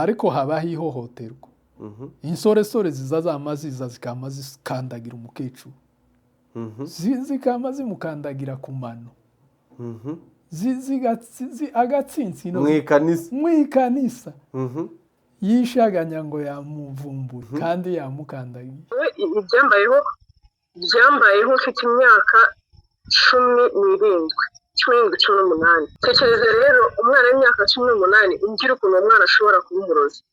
ariko habaho ihohoterwa. Insoresore ziza zamaziza zikama zikandagira umukecuru, zikama zimukandagira ku mano, agatsinsi mwikanisa yishaganya ngo yamuvumbuye kandi yamukandagiye. Byambayeho mfite imyaka 17 18. Tekereza rero umwana w'imyaka 18 umbwira ukuntu umwana ashobora kuba umurozi.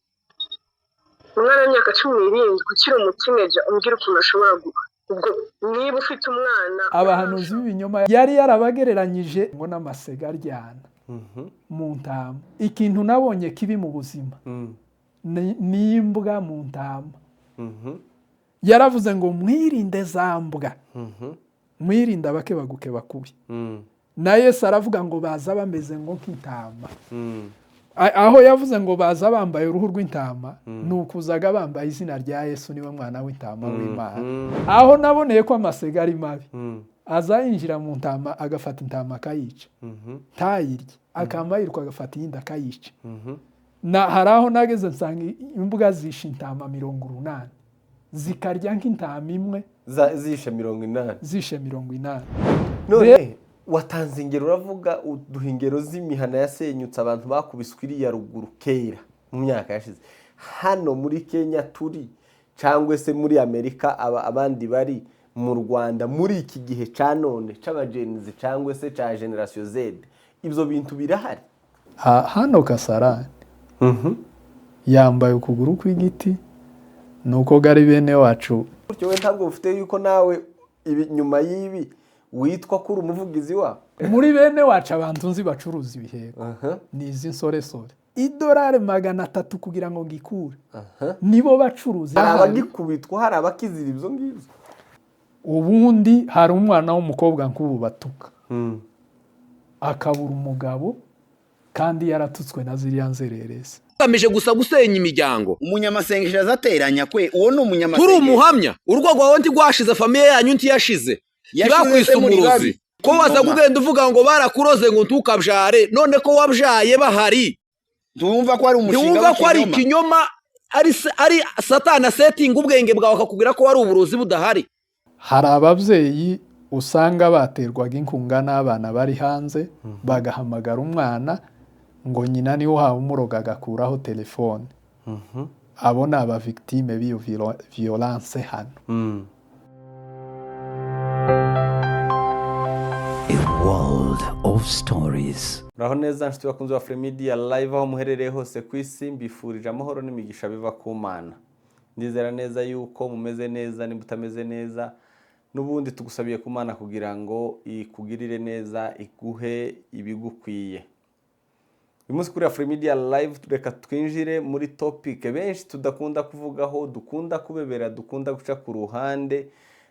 Umwana w'imyaka 17 ukiri umutineja umbwira ukuntu ashobora ubwo niba ufite umwana. Abahanuzi b'ibinyoma yari yarabagereranyije ngo n'amasega aryana mu ntama. Ikintu nabonye kibi mu buzima ni imbwa mu ntama. Yaravuze ngo mwirinde zambwa, mwirinde abakebaguke bakubi. Na Yesu aravuga ngo baza bameze ngo nk'intama. Aho yavuze ngo baza bambaye uruhu rw'intama, nukuzaga bambaye izina rya Yesu niwe mwana w'intama w'Imana. Aho naboneye ko amasega ari mabi, azayinjira mu ntama agafata intama akayica, tayirye akamba yiruka agafata iyindi akayica. Na haraho nageze nsanga imbwa zisha intama 180 zikarya nk'intama imwe zishe 180. None watanze ingero uravuga uduha ingero z'imihana yasenyutse abantu bakubiswe iriya ruguru kera mu myaka yashize. Hano muri Kenya turi cyangwa se muri Amerika abandi bari mu Rwanda muri iki gihe ca none c'abagenzi cyangwa se ca generation Z, ibyo bintu birahari? Hano Kasarani yambaye ukuguru kw'igiti nuko gari bene wacu. Buryo we ntabwo ufite yuko nawe nyuma y'ibi witwa kuri umuvugizi wa muri bene wacu abantu nzi bacuruza ibiheko ni izi nsoresore. $3 300 kugira ngo ngikure nibo bacuruza. Hari abagikubitwa, hari abakizira ibyo ngibyo. Ubundi hari umwana w'umukobwa nk'ubu batuka akabura umugabo kandi yaratutswe na ziriya nzererezi. Kamije gusa gusenya imiryango. Umunyamasengesho azateranya kwe, uwo ni umunyamasengesho. Turi umuhamya urwo rwawe ntigwashize famiye yanyu ntiyashize. Bakwise umurozi ko waza kugenda uvuga ngo barakuroze ngo ntukabyare, none ko wabyaye bahari. Ndumva ko ari umushinga, ndumva ko ari ikinyoma, ari satana setting ubwenge bwawe akakubwira ko ari uburozi budahari. Hari ababyeyi usanga baterwaga inkunga n'abana bari hanze bagahamagara umwana ngo nyina niwe uhawe umuroga agakuraho telefone. Abo ni aba victime b'iyo violence hano. A world of stories. Muraho neza nshuti bakunze wa Free Media Live aho muherereye hose ku isi, mbifurije amahoro n'imigisha biva ku Mana. Ndizera neza yuko mumeze neza, nimutameze neza n'ubundi tugusabiye ku Mana kugira ngo ikugirire neza, iguhe ibigukwiye. Uyu munsi kuri Free Media Live tureka twinjire muri topic benshi tudakunda kuvugaho, dukunda kubebera, dukunda guca ku ruhande.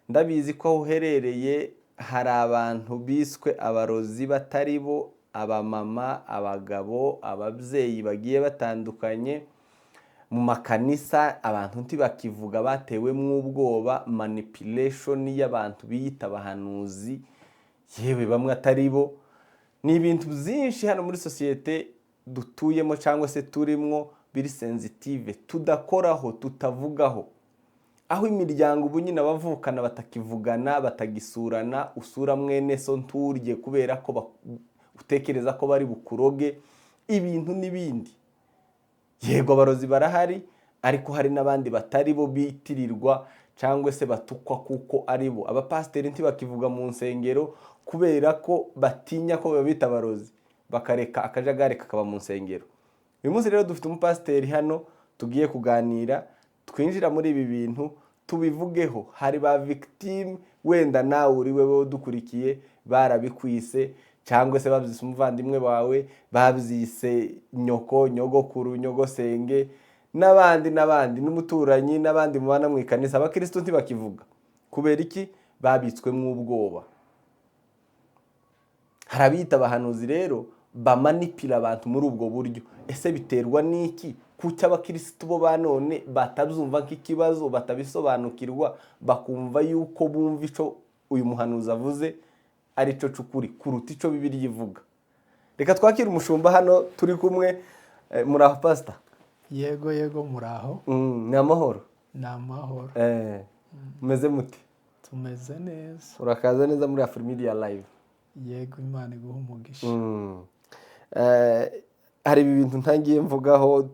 Ndabizi ko uherereye hari abantu biswe abarozi batari bo, abamama, abagabo, ababyeyi bagiye batandukanye mu makanisa. Abantu ntibakivuga batewemwo ubwoba, manipulation y'abantu biyita abahanuzi, yewe bamwe atari bo. Ni ibintu byinshi hano muri societe dutuyemo cyangwa se turimwo biri sensitive, tudakoraho, tutavugaho. Aho imiryango ubu nyine abavukana batakivugana, batagisurana, usura mwene so nturye kubera ko utekereza ko bari bukuroge ibintu n'ibindi. Yego abarozi barahari, ariko hari n'abandi batari bo bitirirwa cyangwa se batukwa kuko ari bo. Abapasiteri ntibakivuga mu nsengero kubera ko batinya ko babita abarozi, bakareka akajagari kakaba mu nsengero. Uyu munsi rero dufite umupasiteri hano tugiye kuganira, twinjira muri ibi bintu tubivugeho. Hari ba victime, wenda nawe uri wewe dukurikiye barabikwise, cyangwa se babyise umuvandimwe wawe, babyise nyoko, nyogokuru, nyogosenge, n'abandi n'umuturanyi, n'abandi mubana mu ikanisa. Abakristo ntibakivuga kubera iki? Babitswemo ubwoba. Harabita abahanuzi rero bamanipira abantu muri ubwo buryo. Ese biterwa n'iki? Kuki abakristo bo banone batabyumva nk'ikibazo, batabisobanukirwa, bakumva yuko bumva ico uyu muhanuzi avuze ari cyo cukuri kuruta ico Bibiliya ivuga. Reka twakira umushumba hano turi kumwe. Muraho pastor? yego muraho. Ni amahoro. Ni amahoro. Mumeze mute? Tumeze neza. Urakaza neza muri Afrimedia Live. Yego, Imana iguha umugisha. Hari ibintu ntangiye mvugaho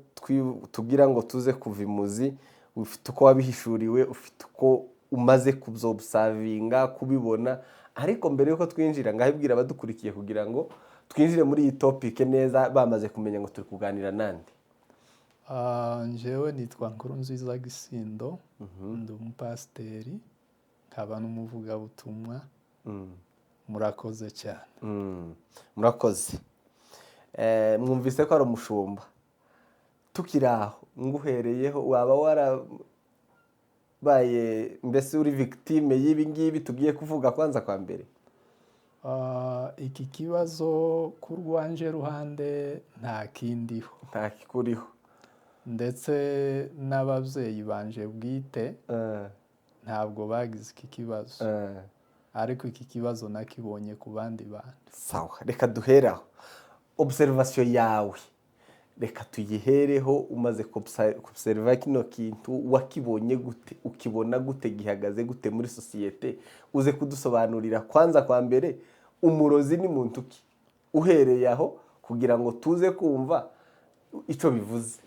tugira ngo tuze kuva imuzi, ufite uko wabihishuriwe, ufite uko umaze kubzobusavinga kubibona, ariko mbere yuko twinjira ngahibwira abadukurikiye kugira ngo twinjire muri iyi topic neza bamaze kumenya ngo turi kuganira nande. Njyewe nitwa Nkurunziza Gisindo, ndi umupasiteri, nkaba n'umuvugabutumwa. Murakoze cyane. Murakoze. Mwumvise ko ari umushumba. Tukiri aho nguhereyeho, waba warabaye mbese uri victime y'ibi ngibi tugiye kuvuga kwanza kwa mbere? Iki kibazo ku rwanje ruhande nta kindiho. Nta kikuriho. Ndetse n'ababyeyi banje bwite ntabwo bagize iki kibazo. Ariko iki kibazo nakibonye ku bandi bantu. Sawa, reka duheraho. Observation yawe, reka tuyihereho. Umaze kubserva kino kintu, wakibonye gute? Ukibona gute? Gihagaze gute muri societe? Uze kudusobanurira kwanza kwa mbere umurozi ni muntu ki, uhereye aho kugira ngo tuze kumva ico bivuze.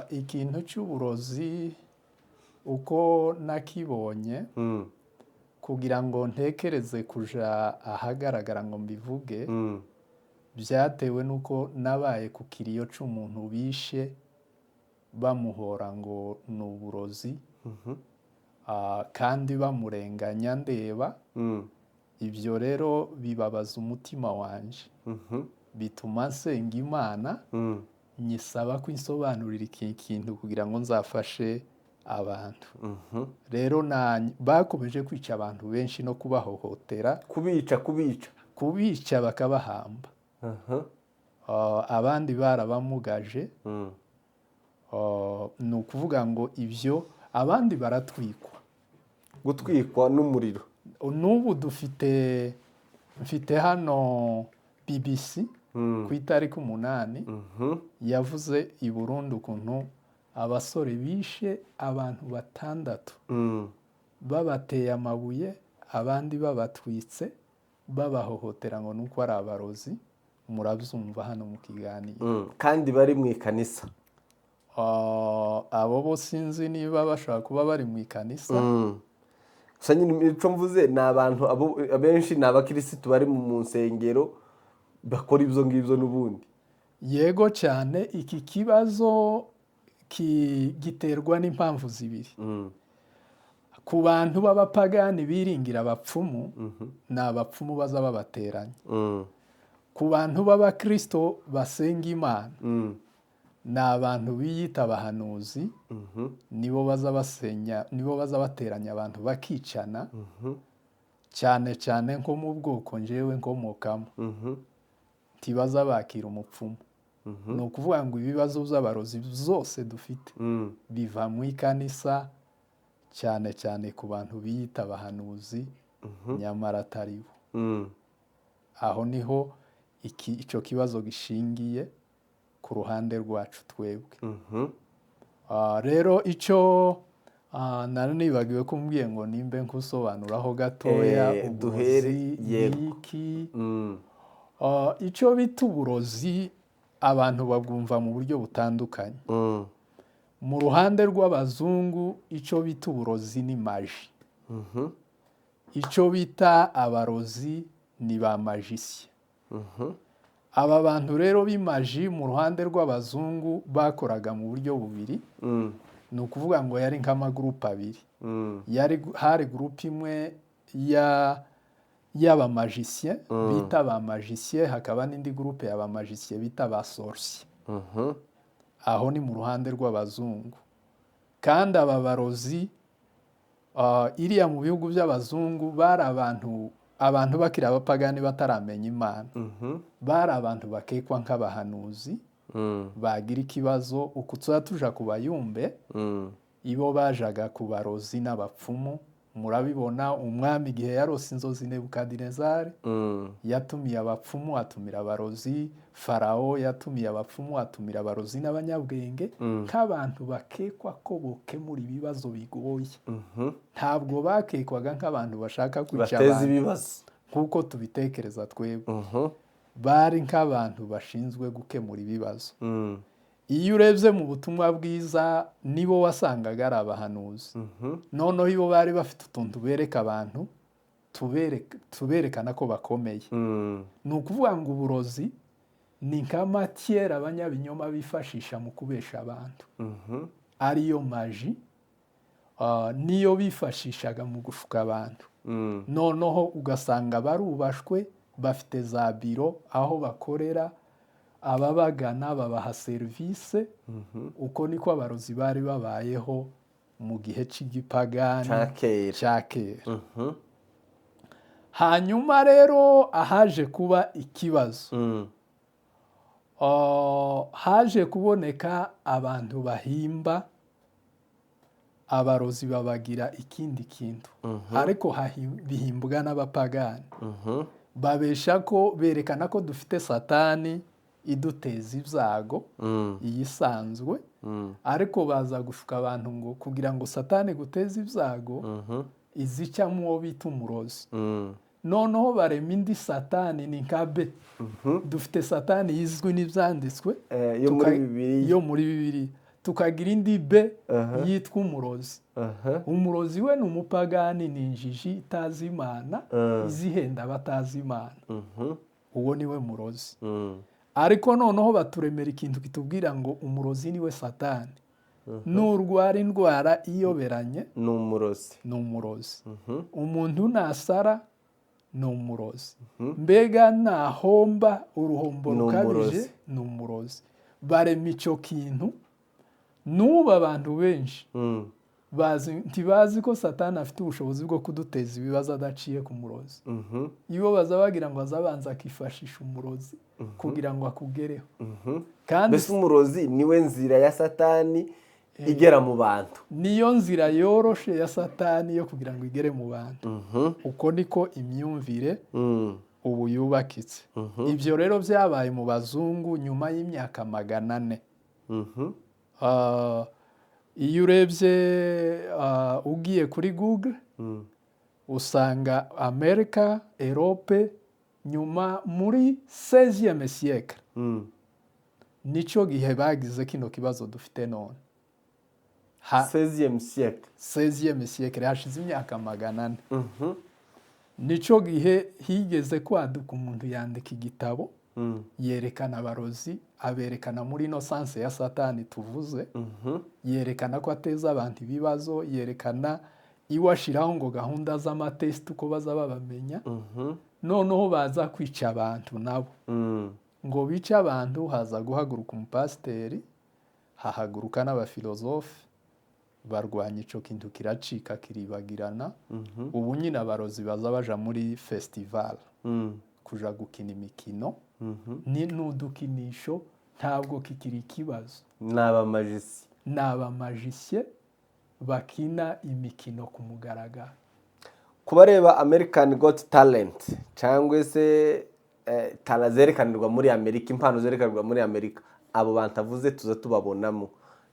Ikintu cy'uburozi uko nakibonye, kugira ngo ntekereze kuja ahagaragara ngo mbivuge, byatewe nuko nabaye ku kiriyo c'umuntu bishe bamuhora ngo ni uburozi, kandi bamurenganya ndeba. Ibyo rero bibabaza umutima wanje, bituma nsenga Imana, nyisaba ko insobanurira iki kintu kugira ngo nzafashe abantu. Rero bakomeje kwica abantu benshi no kubahohotera, kubica bakabahamba. Abandi barabamugaje. Ni ukuvuga ngo ibyo abandi baratwikwa. Gutwikwa n'umuriro. N'ubu mfite hano BBC ku itariki 8 yavuze i Burundi ukuntu abasore bishe abantu 6 babateye amabuye, abandi babatwitse, babahohotera ngo nuko ari abarozi. Murabyumva hano mu kiganiro. Kandi bari mu ikanisa. Abo bo sinzi niba bashaka kuba bari mu ikanisa. Gusa nyine ico mvuze ni abantu abenshi ni abakirisitu bari mu nsengero bakora ibyo ngibyo n'ubundi. Yego cyane. Iki kibazo giterwa n'impamvu zibiri. Ku bantu b'abapagani biringira abapfumu, ni abapfumu baza babateranya. Ku bantu b'abakristo basenga Imana, ni abantu biyita abahanuzi, nibo baza bateranya abantu bakicana, cyane cyane nko mu bwoko njyewe nkomokamo. Ntibaza bakira umupfumu. Ni ukuvuga ngo ibibazo by'abarozi zose dufite biva mu ikanisa, cyane cyane ku bantu biyita abahanuzi nyamara atari bo. Aho niho icyo kibazo gishingiye ku ruhande rwacu twebwe. Rero icyo nari nibagiwe kumbwiye ngo nimbe nkusobanuraho gatoya uburozi n'iki. Icyo bita uburozi abantu babwumva mu buryo butandukanye. Mu ruhande rw'abazungu icyo bita uburozi ni maji. Icyo bita abarozi ni ba magicien. Aba bantu rero b'imaji mu ruhande rw'abazungu bakoraga mu buryo bubiri. Ni ukuvuga ngo yari nk'amagurupe abiri. Hari gurupe imwe y'abamagicien bita ba magicien, hakaba n'indi gurupe y'abamagicien bita ba sorcier. Aho ni mu ruhande rw'abazungu. Kandi aba barozi iriya mu bihugu by'abazungu bari abantu bakiri abapagani bataramenya Imana. Bari abantu bakekwa nk'abahanuzi, bagira ikibazo uko tuza tuja ku bayumbe, ibo bajaga ku barozi n'abapfumu murabibona umwami igihe yarose inzozi Nebukadinezari yatumiye abapfumu atumira abarozi, Farawo yatumiye abapfumu atumira abarozi n'abanyabwenge nk'abantu bakekwa ko bokemura ibibazo bigoye. Ntabwo bakekwaga nk'abantu bashaka kwica bateza ibibazo nk'uko tubitekereza twebwe. Bari nk'abantu bashinzwe gukemura ibibazo. Iyo urebye mu butumwa bwiza nibo wasangaga ari abahanuzi. Noneho iyo bari bafite utuntu bereka abantu tuberekana ko bakomeye. Ni ukuvuga ngo uburozi ni nka matière abanyabinyoma bifashisha mu kubesha abantu. Ariyo maji niyo bifashishaga mu gushuka abantu. Noneho ugasanga barubashwe bafite za biro aho bakorera, ababagana babaha serivisi. Uko niko abarozi bari babayeho mu gihe cy'igipagani cya kera. Hanyuma rero ahaje kuba ikibazo, haje kuboneka abantu bahimba abarozi babagira ikindi kintu, ariko bihimbwa n'abapagani. Babesha ko berekana ko dufite Satani iduteza ibyago iyisanzwe, ariko baza gushuka abantu ngo kugira ngo Satani guteze ibyago izicamo uwo bita umurozi. Noneho barema indi Satani ni nka be. Dufite Satani yizwi n'ibyanditswe yo muri Bibiliya, tukagira indi be yitwa umurozi. Umurozi we ni umupagani, ni injiji itazi Imana, izihenda batazi Imana. Uwo niwe murozi. Ariko noneho baturemera ikintu kitubwira ngo umurozi niwe Satani. Nurwara indwara iyoberanye ni umurozi. Umuntu nasara ni umurozi. Mbega nahomba uruhombo rukabije ni umurozi. Barema icyo kintu. N'ubu abantu benshi ntibazi ko Satani afite ubushobozi bwo kuduteza ibibazo adaciye ku murozi. Iyo baza bagira ngo azabanza akifashisha umurozi kugira ngo akugereho. Mbese umurozi niwe nzira ya Satani igera mu bantu. Niyo nzira yoroshe ya Satani yo kugira ngo igere mu bantu. Uko niko imyumvire ubu yubakitse. Ibyo rero byabaye mu bazungu nyuma y'imyaka 400. Iyo urebye ugiye kuri Google usanga Amerika, Europe nyuma muri 16e siècle nicyo gihe bagize kino kibazo dufite none. 16e siècle hashize imyaka 400. Nicyo gihe higeze kwaduka umuntu yandika igitabo yerekana abarozi, aberekana muri ino sanse ya Satani tuvuze. Yerekana ko ateza abantu ibibazo, yerekana iwashiraho ngo gahunda z'amatest uko baza babamenya. Noneho baza kwica abantu nabo. Ngo bica abantu haza guhaguruka umupasiteri, hahaguruka n'abafilozofe barwanya ico kintu kiracika kiribagirana. Ubu nyine abarozi baza baja muri festival kuja gukina imikino. Ni n'udukinisho ntabwo kikiri ikibazo. N'abamagicien bakina imikino ku mugaragaro. Kubareba American Got Talent cyangwa se tala zerekanirwa muri Amerika, impano zerekanirwa muri Amerika, abo bantavuze tuza tubabonamo.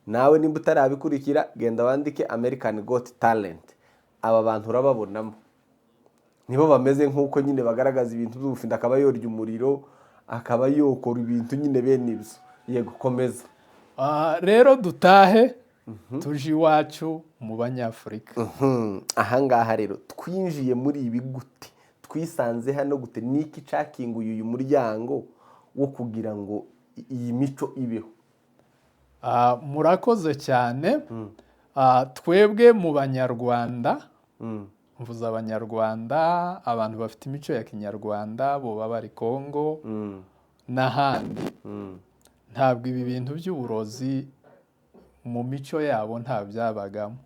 Nawe nimba utarabikurikira genda wandike American Got Talent, aba bantu urababonamo. Nibo bameze nk'uko nyine bagaragaza ibintu by'ubufinda, akaba yorya umuriro, akaba yokora ibintu nyine bene ibyo. Yego komeza. Rero dutahe tuje iwacu mu Banyafurika. Ahangaha rero twinjiye muri ibi gute, twisanze hano gute, niki cakinguye uyu muryango wo kugira ngo iyi mico ibeho? Murakoze cyane. Twebwe mu Banyarwanda, mvuze Abanyarwanda, abantu bafite imico ya Kinyarwanda, bo baba ari Kongo n'ahandi. Ntabwo ibi bintu by'uburozi mu mico yabo nta byabagamo.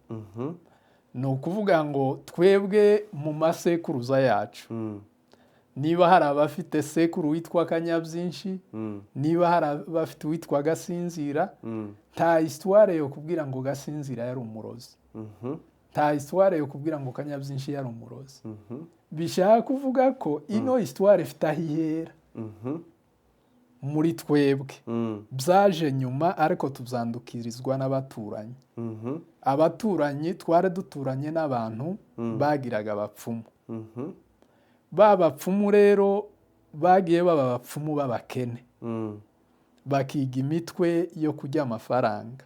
Ni ukuvuga ngo twebwe mu masekuruza yacu, niba hari abafite sekuru witwa Kanyabyinshi, niba hari abafite witwa Gasinzira, nta histoire yo kubwira ngo Gasinzira yari umurozi. nta histoire yo kubwira ngo Kanyabyinshi yari umurozi. Bishaka kuvuga ko ino histoire ifite aho ihera muri twebwe byaje nyuma ariko tuzandukirizwa n'abaturanyi. Abaturanyi twari duturanye n'abantu bagiraga abapfumu. Bapfumu rero bagiye baba abapfumu b'abakene, bakiga imitwe yo kurya amafaranga.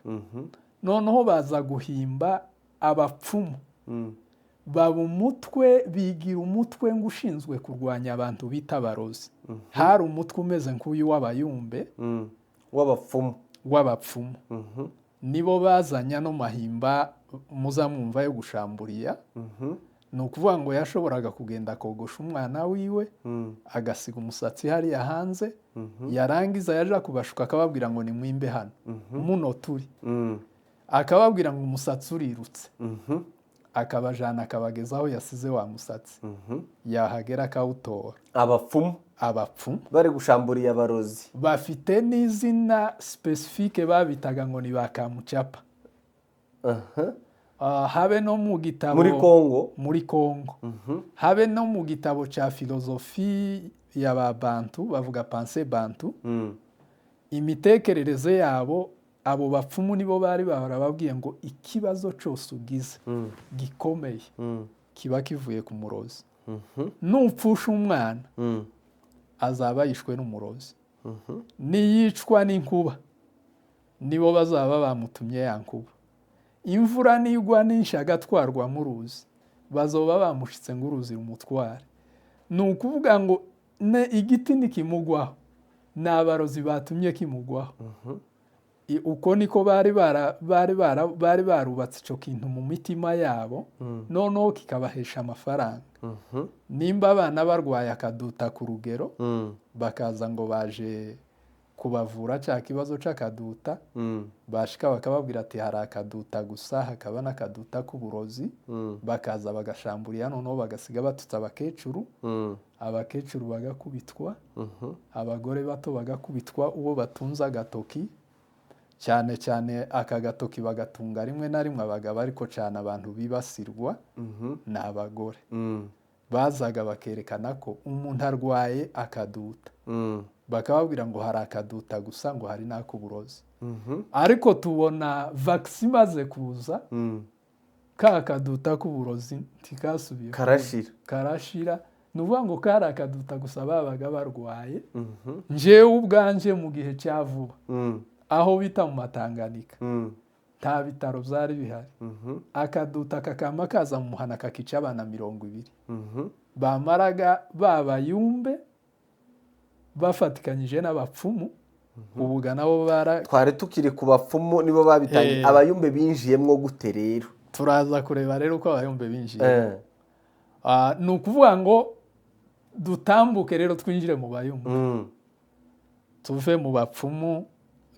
Noneho baza guhimba abapfumu, baba umutwe, bigira umutwe ngo ushinzwe kurwanya abantu bita abarozi. Hari umutwe umeze nk'uyu w'abayumbe w'abapfumu. Nibo bazanya no mahimba muzamwumva yo gushamburiya. Ni ukuvuga ngo yashoboraga kugenda akogosha umwana wiwe, agasiga umusatsi hariya hanze, yarangiza yaje kubashuka akababwira ngo nimwimbe hano muno turi, akababwira ngo umusatsi urirutse, akabajana akabageza aho yasize wa musatsi, yahagera akawutora. Abapfumu bari gushamburiya abarozi bafite n'izina specifique babitaga ngo ni ba Kamucapa. Habe no mu gitabo muri Kongo habe no mu gitabo cya filozofi y'ababantu bavuga pensée bantu, imitekerereze yabo abo bapfumu nibo bari barababwiye ngo ikibazo cyose ugize gikomeye kiba kivuye ku murozi. Nupfusha umwana azaba yishwe n'umurozi, niyicwa n'inkuba nibo bazaba bamutumye ya nkuba. Imvura nigwa ninshi agatwarwa mu ruzi bazoba bamushitse ngo uruzi rumutware. Ni ukuvuga ngo igiti nikimugwaho n'abarozi batumye kimugwaho. Uko niko bari barubatse ico kintu mu mitima yabo, noneho kikabahesha amafaranga. Nimba abana barwaye akaduta ku rugero, bakaza ngo baje kubavura cya kibazo c'akaduta, bashika bakababwira ati hari akaduta gusa, hakaba n'akaduta k'uburozi, bakaza bagashamburiya, noneho bagasiga batutse abakecuru, abakecuru bagakubitwa, abagore bato bagakubitwa, uwo batunza agatoki, cyane cyane aka gatoki bagatunga rimwe na rimwe abagabo, ariko cyane abantu bibasirwa ni abagore. Bazaga bakerekana ko umuntu arwaye akaduta, bakababwira ngo hari akaduta gusa, ngo hari n'ak'uburozi. Ariko tubona vaccine imaze kuza, ka kaduta k'uburozi ntikasubiye, karashira. Ni ukuvuga ngo kari akaduta gusa babaga barwaye. Njyewe ubwanje mu gihe cya vuba, aho bita mu Matanganika, nta bitaro byari bihari. Akaduta kakama kaza mu muhana kakica abana 200. Bamaraga babayumbe bafatikanyije n'abapfumu. Ubuga nabo twari tukiri ku bapfumu, nibo babitangiye. Abayumbe binjiyemwo gute rero? Turaza kureba rero uko abayumbe binjiye. Ni ukuvuga ngo dutambuke rero twinjire mu bayumbe, tuve mu bapfumu.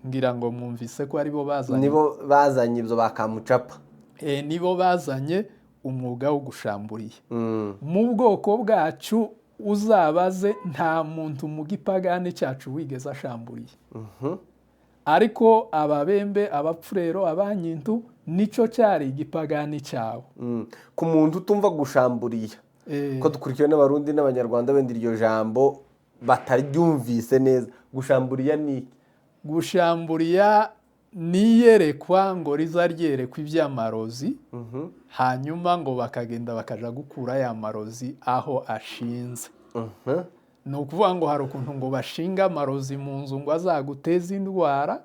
Ngira ngo mwumvise ko aribo bazanye ibyo ba Kamucapa. Nibo bazanye umwuga wo gushamburiya. Mu bwoko bwacu uzabaze nta muntu mu gipagani cyacu wigeze ashamburiye. Ariko ababembe, abapfurero, abanyintu nico cyari igipagani cyabo. Ku muntu utumva gushamburiya, ko dukurikiwe n'abarundi n'abanyarwanda benda iryo jambo bataryumvise neza, gushamburiya ni gushamburiya niyerekwa ngo riza ryerekwa iby'amarozi, hanyuma ngo bakagenda bakaja gukura ya marozi aho ashinze. Ni ukuvuga ngo hari ukuntu ngo bashinga amarozi mu nzu ngo azaguteza indwara.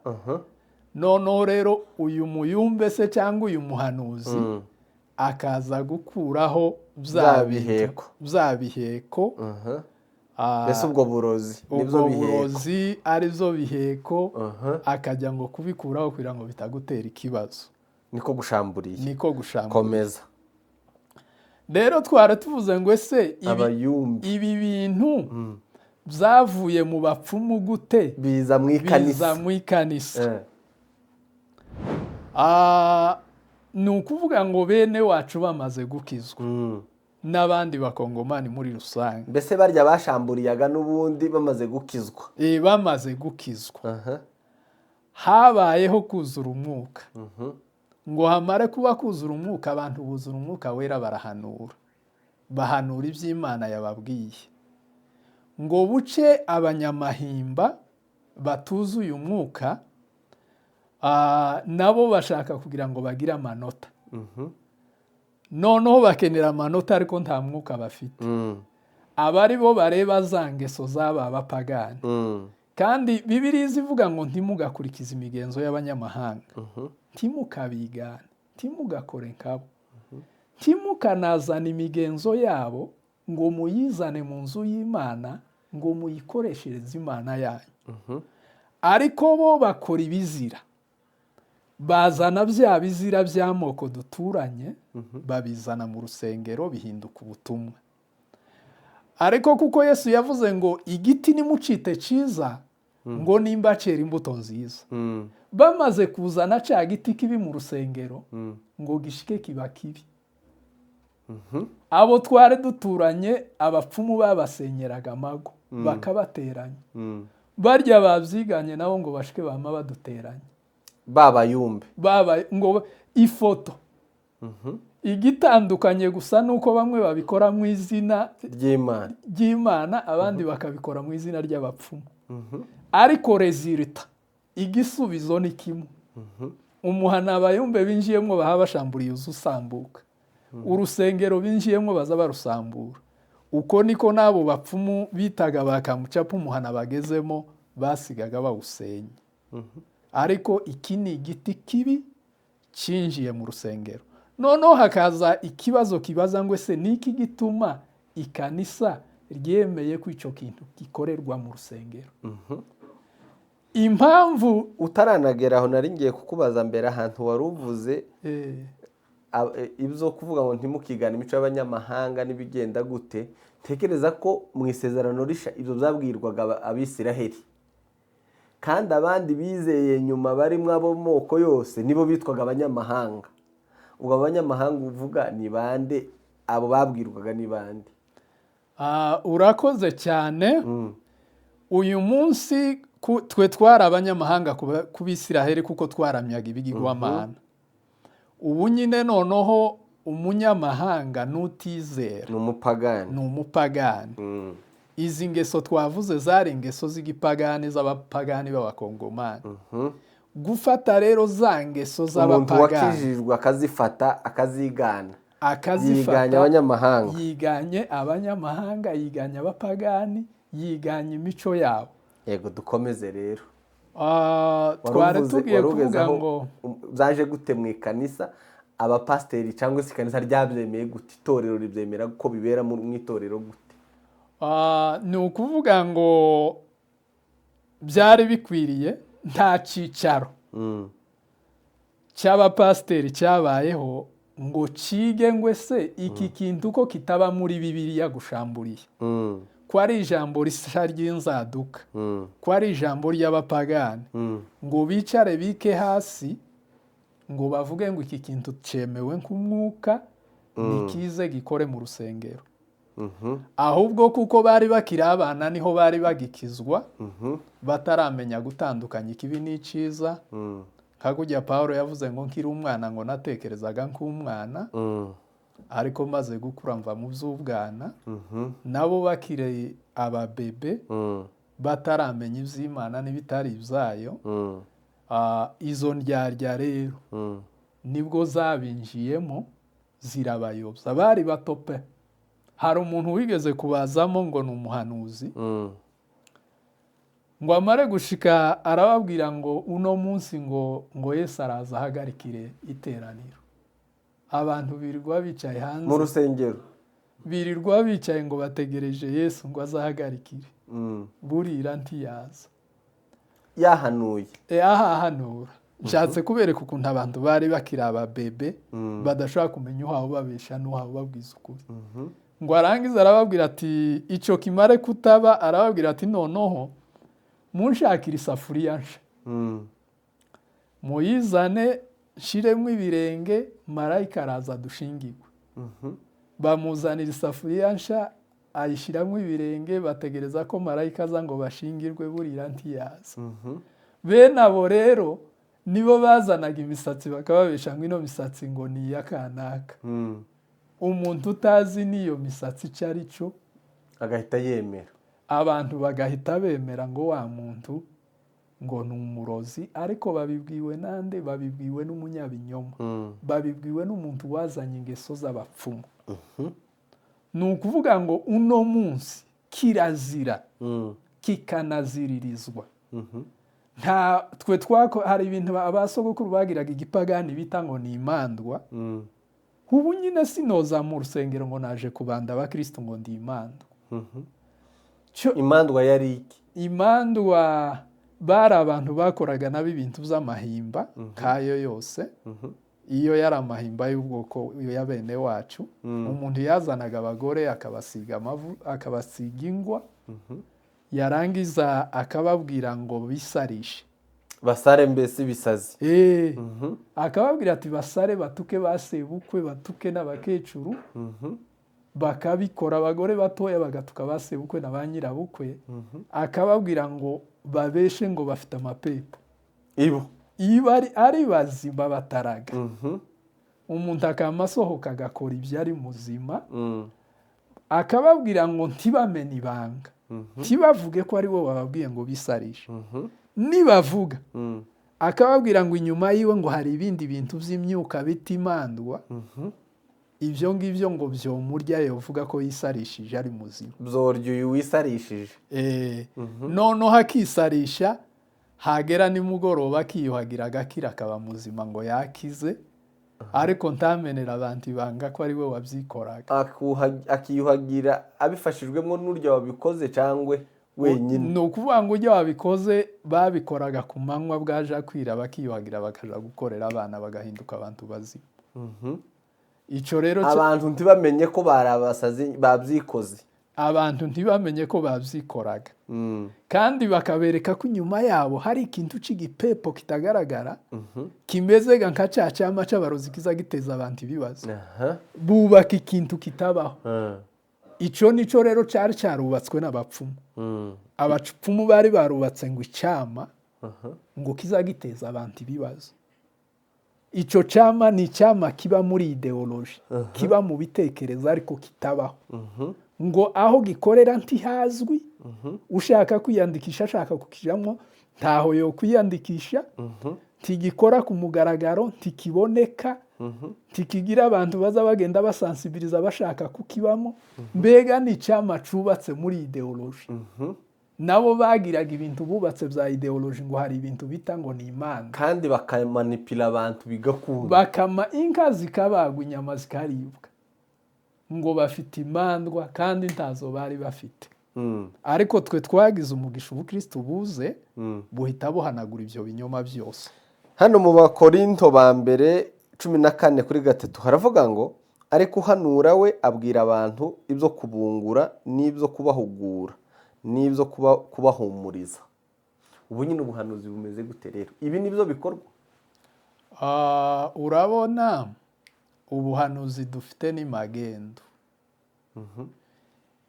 Noneho rero uyu muyumbe se cyangwa uyu muhanuzi akaza gukuraho bya biheko. Mbese ubwo burozi arizo biheko, akajya ngo kubikuraho kugira ngo bitagutera ikibazo. Niko gushamburiye. Komeza. Rero twara tuvuze ngo ese ibi bintu byavuye mu bapfumu gute biza mu ikanisa? Ni ukuvuga ngo bene wacu bamaze gukizwa, n'abandi bakongomani muri rusange. Mbese barya bashamburiyaga n'ubundi bamaze gukizwa? Bamaze gukizwa. Habayeho kuzura umwuka. ngo hamare kuba kuzura umwuka, abantu buzura umwuka wera barahanura, bahanura iby'Imana yababwiye. Ngo buce abanyamahimba batuzuye umwuka, nabo bashaka kugira ngo bagire amanota. Noneho bakenera amanota ariko nta mwuka bafite. Abari bo bareba za ngeso z'aba bapagani. Kandi Bibiliya ivuga ngo ntimugakurikize imigenzo y'abanyamahanga, ntimukabigane, ntimugakore nkabo, ntimukanazana imigenzo yabo ngo muyizane mu nzu y'Imana ngo muyikoreshereze Imana yanyu. Ariko bo bakora ibizira, bazana bya bizira by'amoko duturanye, babizana mu rusengero bihinduka ubutumwa. Ariko kuko Yesu yavuze ngo igiti nimucite ciza ngo nimba cera imbuto nziza, bamaze kuzana cya giti kibi mu rusengero ngo gishike kiba kibi. Abo twari duturanye abapfumu babasenyeraga amago bakabateranya, barya babyiganye nabo ngo bashike bama baduteranya, babayumbe ngo ifoto. Igitandukanye gusa nuko bamwe babikora mu izina ry'Imana, abandi bakabikora mu izina ry'abapfumu. Ariko resulta, igisubizo ni kimwe. Umuhana abayumbe binjiyemo baha bashamburiye usambuka, urusengero binjiyemo baza barusambura. Uko niko nabo bapfumu bitaga bakamucapa umuhana bagezemo basigaga bawusenye. Ariko iki ni igiti kibi cinjiye mu rusengero. Noneho hakaza ikibazo kibaza ngo ese niki gituma ikanisa ryemeye ko icyo kintu gikorerwa mu rusengero? Impamvu utaranagera aho nari ngiye kukubaza mbere ahantu wari uvuze ibyo kuvuga ngo ntimukigane imico y'abanyamahanga n'ibigenda gute. Tekereza ko mu isezerano risha ibyo byabwirwaga Abisiraheli, kandi abandi bizeye nyuma barimo abo moko yose nibo bitwaga abanyamahanga. Ubwo abanyamahanga uvuga ni bande? Abo babwirwaga ni bande? Urakoze cyane. Uyu munsi twe twari abanyamahanga ku Bisiraheli kuko twaramyaga ibigirwamana. Ubu nyine noneho umunyamahanga n'utizera ni umupagani. Izi ngeso twavuze zari ingeso z'igipagani z'abapagani b'abakongomani. Gufata rero za ngeso z'abapagani, umuntu wakijijwe akazifata akazigana, yiganya abanyamahanga, yiganye abanyamahanga, yiganye abapagani, yiganye imico yabo. Yego, dukomeze rero. Twari tugiye kuvuga ngo zaje gute mu ikanisa, abapasiteri cyangwa se ikanisa ryabyemeye gute, itorero ribyemera ko bibera mu itorero gute? Ni ukuvuga ngo byari bikwiriye, nta cyicaro cy'abapasiteri cyabayeho ngo cige ngo ese iki kintu ko kitaba muri Bibiliya gushamburiye, ko ari ijambo risa ry'inzaduka, ko ari ijambo ry'abapagani, ngo bicare bike hasi ngo bavuge ngo iki kintu cyemewe nk'umwuka nikize gikore mu rusengero. Ahubwo kuko bari bakiri abana niho bari bagikizwa, bataramenya gutandukanya ikibi n'icyiza. Nkakujya Pawulo yavuze ngo nkiri umwana ngo natekerezaga nk'umwana, ariko maze gukura mva mu by'ubwana. Nabo bakiri ababebe bataramenya iby'Imana n'ibitari ibyayo, izo ndyarya rero nibwo zabinjiyemo zirabayobya. Bari bato pe. Hari umuntu wigeze kubazamo ngo ni umuhanuzi, ngo amare gushika arababwira ngo uno munsi ngo Yesu araza ahagarikire iteraniro. Abantu birirwa bicaye hanze mu rusengero, birirwa bicaye ngo bategereje Yesu ngo azahagarikire. Burira ntiyaza, yahanuye. Ahahanura. Nshatse kubereka ukuntu abantu bari bakiri ababebe badashobora kumenya uhawe babesha n'uhawe babwiza ukuri. Ngo arangiza arababwira ati icyo kimare kutaba, arababwira ati noneho munshakira isafuriya nsha, muyizane nshiremo ibirenge, marayika araza dushingirwe. Bamuzanira isafuriya nsha, ayishyiramo ibirenge, bategereza ko marayika aza ngo bashingirwe, burira ntiyaza. Bene abo rero nibo bazanaga imisatsi bakababesha ngo ino misatsi ngo ni iya kanaka. Umuntu utazi n'iyo misatsi icyo ari cyo agahita yemera, abantu bagahita bemera ngo wa muntu ngo ni umurozi, ariko babibwiwe nande? Babibwiwe n'umunyabinyoma, babibwiwe n'umuntu wazanye ingeso z'abapfumu. Ni ukuvuga ngo uno munsi kirazira kikanaziririzwa. Nta twe hari ibintu abasogokuru bagiraga igipagani bita ngo ni imandwa. Ubu nyine sinoza mu rusengero ngo naje kubanda abakristo ngo ndi imandwa. Imandwa yari iki? Imandwa bari abantu bakoraga nabo ibintu by'amahimba kayo yose. Iyo yari amahimba y'ubwoko ya bene wacu, umuntu yazanaga abagore akabasiga amavu, akabasiga ingwa, yarangiza akababwira ngo bisarishe, basare mbese bisazi. Akababwira ati basare batuke basebukwe, batuke n'abakecuru, bakabikora. Abagore batoya bagatuka basebukwe na ba nyirabukwe. Akababwira ngo babeshe ngo bafite amapepo, iba ari bazima bataraga. Umuntu akamasohoka agakora ibyo ari muzima. Akababwira ngo ntibamene ibanga, ntibavuge ko ari bo bababwiye ngo bisarishe. Nibavuga akababwira ngo inyuma yiwe ngo hari ibindi bintu by'imyuka bita imandwa. Ibyo ngibyo ngo byomurya yovuga ko yisarishije ari muzima. Byoryo uyu wisarishije. Noneho akisarisha, hagera nimugoroba akiyuhagira agakira akaba muzima ngo yakize, ariko ntamenera abantu ibanga ko ari we wabyikoraga. Akiyuhagira abifashijwemo n'urya wabikoze cyangwa wenyine? Ni ukuvuga ngo ujya wabikoze babikoraga ku manywa, bwaje kwira bakiyuhagira bakaja gukorera abana bagahinduka abantu bazima. Ico rero abantu ntibamenye ko barabasazi babyikoze. Abantu ntibamenye ko babyikoraga. Kandi bakabereka ko inyuma yabo hari ikintu cy'igipepo kitagaragara, kimeze nka cyama cy'abarozi kiza giteza abantu ibibazo. Bubaka ikintu kitabaho. Ico nico rero cyari cyarubatswe n'abapfumu. Abapfumu bari barubatse ngo icyama ngo kiza giteza abantu ibibazo. Ico cyama ni icyama kiba muri ideology, kiba mu bitekerezo ariko kitabaho. Ngo aho gikorera ntihazwi, ushaka kwiyandikisha, ashaka kukijamo ntaho yo kwiyandikisha, ntigikora ku mugaragaro, ntikiboneka, ntikigira abantu baza bagenda basansibiriza bashaka kukibamo. Mbega ni icyama cubatse muri ideology. Nabo bagiraga ibintu bubatse bya ideology ngo hari ibintu bita ngo ni imana, kandi bakamanipira abantu bigakunda, bakama inka zikabagwa, inyama zikaribwa, ngo bafite imandwa kandi ntazo bari bafite. Ariko twe twagize umugisha ubukristo buze buhita buhanagura ibyo binyoma byose. Hano mu Bakorinto ba mbere 14:3 haravuga ngo ariko uhanura we abwira abantu ibyo kubungura n'ibyo kubahugura n'ibyo kubahumuriza. Ubu nyine ubuhanuzi bumeze gute rero? Ibi nibyo bikorwa. Urabona ubuhanuzi dufite ni magendo.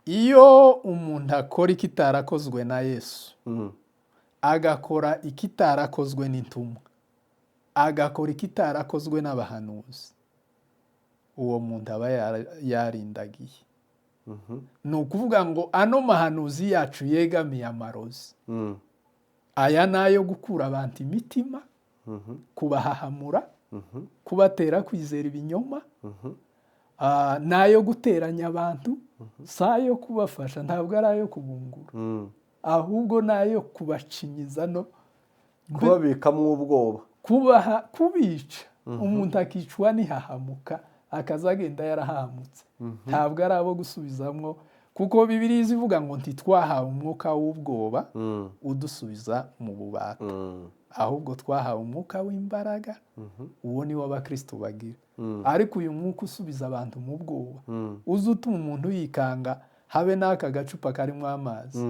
Iyo umuntu akora ikitarakozwe na Yesu, agakora ikitarakozwe n'intumwa, agakora ikitarakozwe n'abahanuzi, uwo muntu aba yarindagiye. Ni ukuvuga ngo ano mahanuzi yacu yegamiye amarozi. Aya nayo gukura abantu imitima, kubahahamura, kubatera kwizera ibinyoma, nayo guteranya abantu, sayo kubafasha, ntabwo ari ayo kubungura, ahubwo nayo kubacinyiza no kubabikamo ubwoba, kubica. Umuntu akicwa nihahamuka akazagenda yarahamutse. Ntabwo ari abo gusubizamwo, kuko Bibiliya ivuga ngo ntitwahawe umwuka w'ubwoba udusubiza mu bubata, ahubwo twahawe umwuka w'imbaraga, uwo ni wo abakristo bagira. Ariko uyu mwuka usubiza abantu mu bwoba, uza utuma umuntu yikanga habe n'aka gacupa karimo amazi,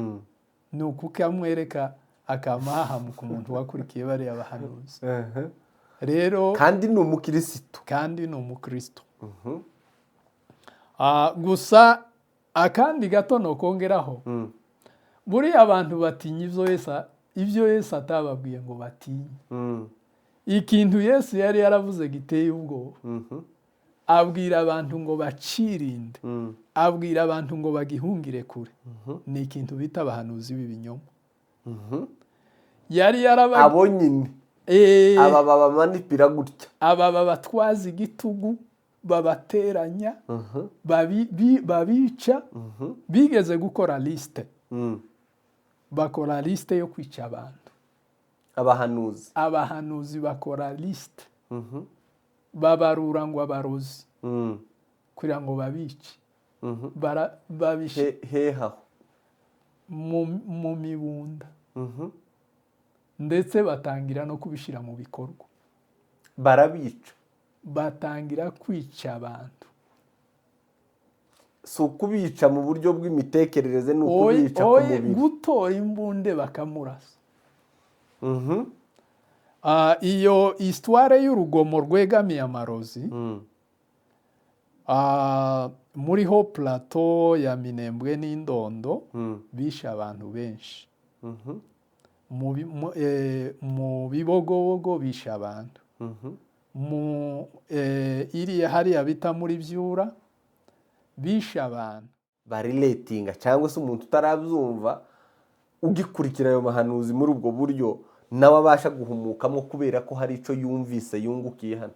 ni ukukamwereka akamahahamuka umuntu wakurikiye bariya bahanuzi. Rero kandi ni umukristo, kandi ni umukristo. Gusa akandi gato no kongeraho, buriya abantu batinya ibyo Yesu atababwiye ngo batinye. ikintu Yesu yari yaravuze giteye ubwoba abwira abantu ngo bacirinde abwira abantu ngo bagihungire kure ni ikintu bita abahanuzi b'ibinyoma yari yarabaye abo nyine aba babamanipira gutya aba babatwaza igitugu babateranya babica bigeze gukora lisite bakora lisite yo kwica abantu abahanuzi bakora lisite babarura ngo abarozi kugira ngo babice babishe heha mu mibunda ndetse batangira no kubishyira mu bikorwa barabica batangira kwica abantu si ukubica mu buryo bw'imitekerereze ni ukubica ku mubiri gutora imbunde bakamurasa iyo histoire y'urugomo rwegamiye amarozi muriho plateau ya Minembwe n'Indondo bishe abantu benshi mu bibogobogo bishe abantu iriya hariya bita muri Byura bishe abantu bariletinga cyangwa se umuntu utarabyumva ugikurikira ayo mahanuzi muri ubwo buryo nawe abasha guhumukamo kubera ko hari icyo yumvise yungukiye hano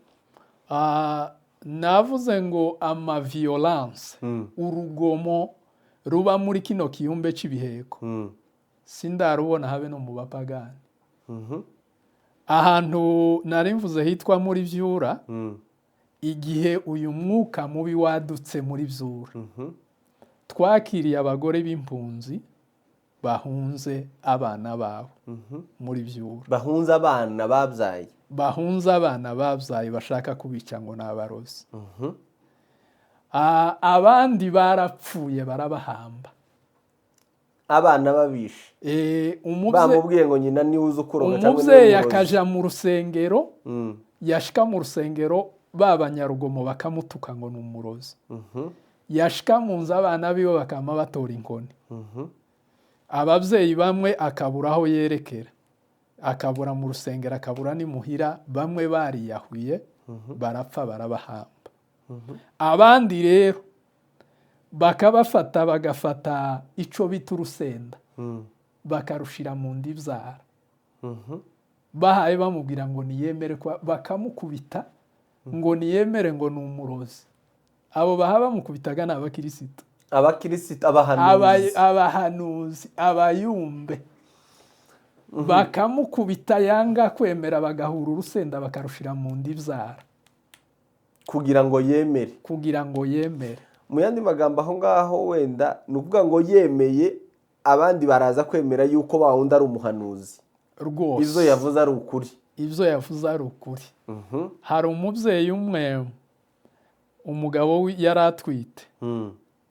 navuze ngo violence urugomo ruba muri kino kiyumbe cy'ibiheko sindarubona habe no mu bapagani ahantu nari mvuze hitwa muri Byura igihe uyu mwuka mubi wadutse muri Byura twakiriye abagore b'impunzi bahunze abana babo muri Byura bahunze abana babyaye bashaka kubica ngo n'abarozi abandi barapfuye barabahamba abana babishe bamubwiye ngo nyina niwe uzi ukuroga cyangwa umubyeyi akaja mu rusengero yashika mu rusengero b'abanyarugomo bakamutuka ngo ni umurozi yashika mu nzu abana biwe bakama batora inkoni ababyeyi bamwe akabura aho yerekera akabura mu rusengero akabura n'imuhira bamwe bariyahuye barapfa barabahamba abandi rero bakabafata bagafata ico bita urusenda bakarushira mu ndibyara bahaye bamubwira ngo niyemere bakamukubita ngo niyemere ngo ni umurozi abo baha bamukubitaga ni abakirisitu abahanuzi abayumbe bakamukubita yanga kwemera bagahura urusenda bakarushira mu ndibyara kugira ngo yemere mu yandi magambo aho ngaho wenda ni ukuvuga ngo yemeye abandi baraza kwemera yuko wundi ari umuhanuzi rwose ibyo yavuze ari ukuri hari umubyeyi umwe umugabo we yari atwite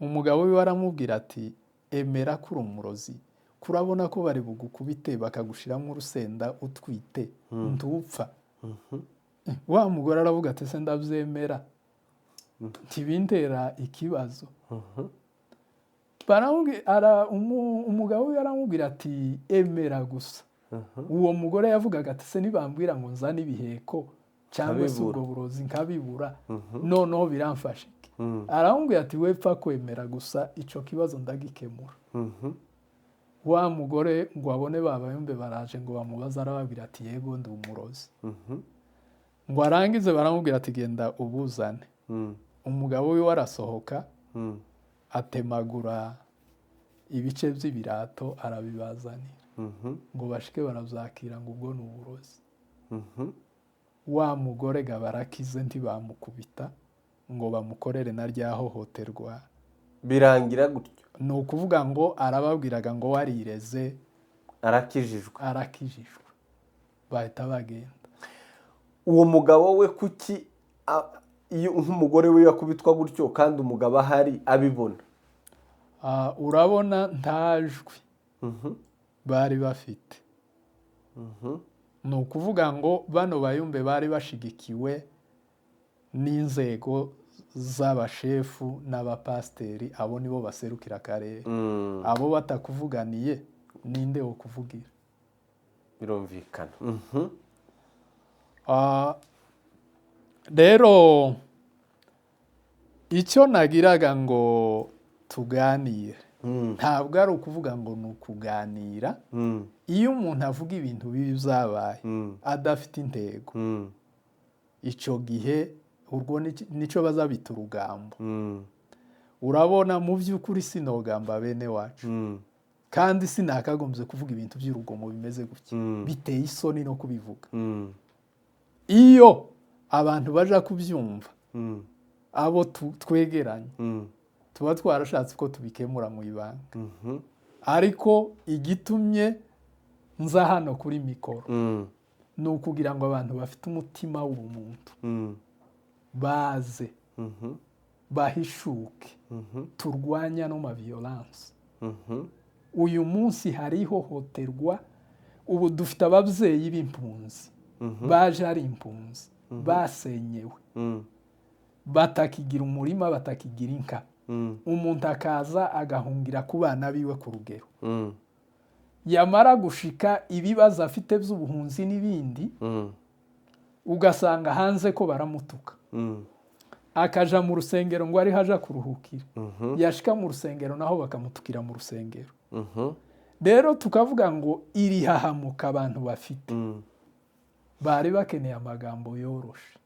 umugabo we aramubwira ati emera kuri umurozi kurabona ko bari bugukubite bakagushiramo urusenda utwite ntupfa wa mugore aravuga ati se ndabyemera ntibintera ikibazo umugabo we aramubwira ati emera gusa uwo mugore yavugaga ati se nibambwira ngo nzane ibiheko cyangwa se ubwo burozi nkabibura noneho biramfashe aramubwira ati wepfa kwemera gusa icyo kibazo ndagikemura wa mugore ngo abone babayumbe baraje ngo bamubaze arababwira ati yego ndi umurozi ngo arangize baramubwira ati genda ubuzane umugabo we arasohoka atemagura ibice by'ibirato arabibazanira ngo bashike barabyakira ngo ubwo ni uburozi wa mugore ga barakize ntibamukubita ngo bamukorere na rya hohoterwa birangira gutyo ni ukuvuga ngo arababwiraga ngo warireze arakijijwe bahita bagenda uwo mugabo we kuki iyo nk'umugore we yakubitwa gutyo kandi umugabo ahari abibona urabona nta jwi bari bafite ni ukuvuga ngo bano bayumbe bari bashigikiwe n'inzego z'abashefu n'abapasiteri abo nibo baserukira akarere abo batakuvuganiye ninde wo kuvugira birumvikana rero icyo nagiraga ngo tuganire ntabwo ari ukuvuga ngo ni ukuganira iyo umuntu avuga ibintu bibi byabaye adafite intego icyo gihe urwo nicyo bazabita urugambo urabona mu by'ukuri sinogamba bene wacu kandi sinakagombye kuvuga ibintu by'urugomo bimeze gutya biteye isoni no kubivuga iyo abantu baja kubyumva abo twegeranye tuba twarashatse ko tubikemura mu ibanga ariko igitumye nza hano kuri mikoro ni ukugira ngo abantu bafite umutima w'ubumuntu baze bahishuke turwanya no ma violence uyu munsi hari ihohoterwa ubu dufite ababyeyi b'impunzi baje ari impunzi basenyewe batakigira umurima batakigira inka umuntu akaza agahungira ku bana biwe ku rugero yamara gushika ibibazo afite by'ubuhunzi n'ibindi ugasanga hanze ko baramutuka akaja mu rusengero ngo ari haja kuruhukira yashika mu rusengero naho bakamutukira mu rusengero rero tukavuga ngo iri hahamuka abantu bafite bari bakeneye amagambo yoroshe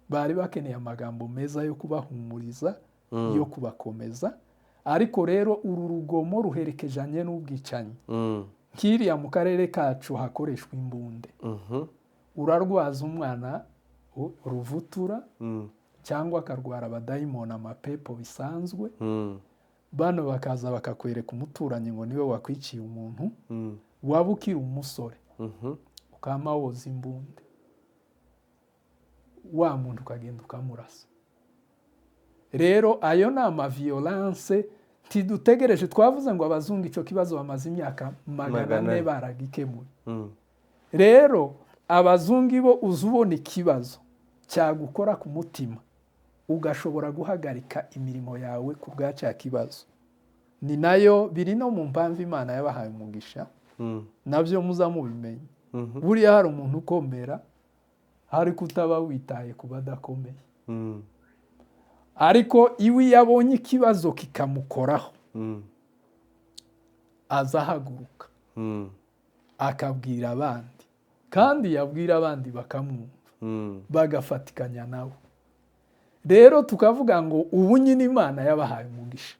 bari bakeneye amagambo meza yo kubahumuriza yo kubakomeza ariko rero uru rugomo ruherekejanye n'ubwicanyi nkiriya mu karere kacu hakoreshwa imbunde urarwaza umwana ruvutura cyangwa akarwara abadayimoni amapepo bisanzwe bano bakaza bakakwereka umuturanyi ngo niwe wakwiciye umuntu waba ukiri umusore ukama woza imbunde wa muntu ukagenda ukamurasa rero ayo ni amaviolence ntidutegereje twavuze ngo abazungu icyo kibazo bamaze imyaka 400 baragikemuye rero abazungu bo uzubona ikibazo cyagukora ku mutima ugashobora guhagarika imirimo yawe ku bwaca kibazo ni nayo biri no mu mpamvu Imana yabahaye umugisha nabyo muza mubimenye buriya hari umuntu ukomera hari kutaba witaye ku badakomeye ariko iwe yabonye ikibazo kikamukoraho azahaguruka akabwira abandi kandi yabwira abandi bakamwumva bagafatikanya nawe rero tukavuga ngo ubu nyine Imana yabahaye umugisha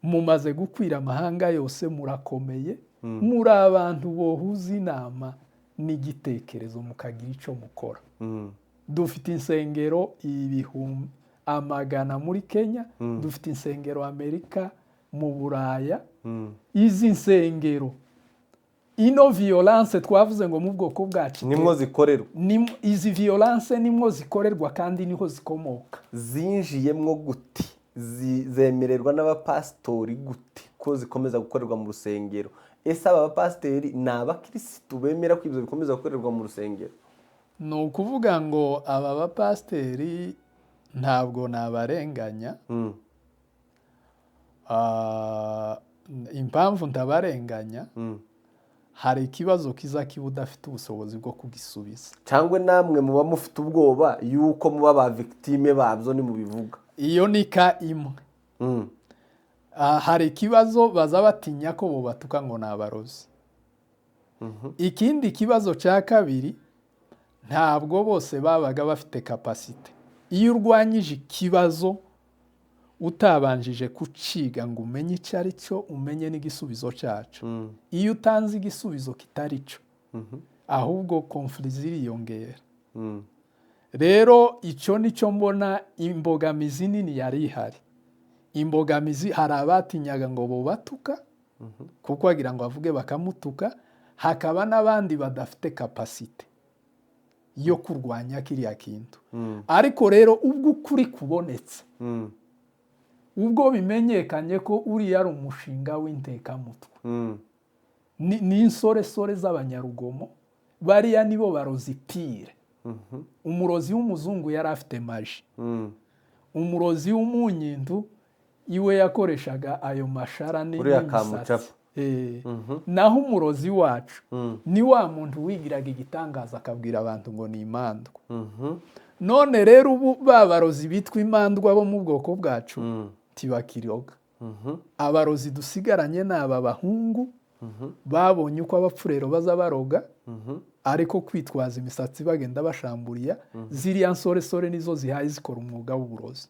mumaze gukwira amahanga yose murakomeye muri abantu bohuza inama n'igitekerezo mukagira icyo mukora dufite insengero ibihumbi amagana muri Kenya dufite insengero Amerika mu Buraya izi nsengero ino violence twavuze ngo mu bwoko bwacu nimwo zikorerwa izi violence nimwo zikorerwa kandi niho zikomoka zinjiyemwo guti zemererwa n'abapastori guti ko zikomeza gukorerwa mu rusengero ese aba bapastori ni abakirisitu bemera ko ibyo bikomeza gukorerwa mu rusengero ni ukuvuga ngo aba bapastori ntabwo nabarenganya impamvu ndabarenganya hari ikibazo kiza kiba udafite ubushobozi bwo kugisubiza cyangwa namwe muba mufite ubwoba yuko muba ba victime babyo ni mubivuga iyo ni ka imwe hari ikibazo baza batinya ko bo batuka ngo ni abarozi ikindi kibazo cya kabiri ntabwo bose babaga bafite kapasite iyo urwanyije ikibazo utabanjije kuciga ngo umenye icyo ari cyo umenye n'igisubizo cyacu iyo utanze igisubizo kitari cyo ahubwo conflit ziriyongera rero icyo nicyo mbona imbogamizi nini yari ihari imbogamizi hari abatinyaga ngo bo batuka kuko wagira ngo bavuge bakamutuka hakaba n'abandi badafite kapasite yo kurwanya kiriya kintu ariko rero ubwo ukuri kubonetse ubwo bimenyekanye ko uriya ari umushinga w'intekamutwe ni insoresore z'abanyarugomo bariya nibo barozi pire umurozi w'umuzungu yari afite maji umurozi w'umunyindu iwe yakoreshaga ayo mashara n'imisatsi naho umurozi wacu ni wa muntu wigiraga igitangaza akabwira abantu ngo ni imandwa. None rero ubu babarozi bitwa imandwa bo mu bwoko bwacu tibakiroga. Abarozi dusigaranye ni aba bahungu babonye uko abapfurero baza baroga, ariko kwitwaza imisatsi bagenda bashamburiya, ziriya nsoresore nizo zihaye zikora umwuga w'uburozi.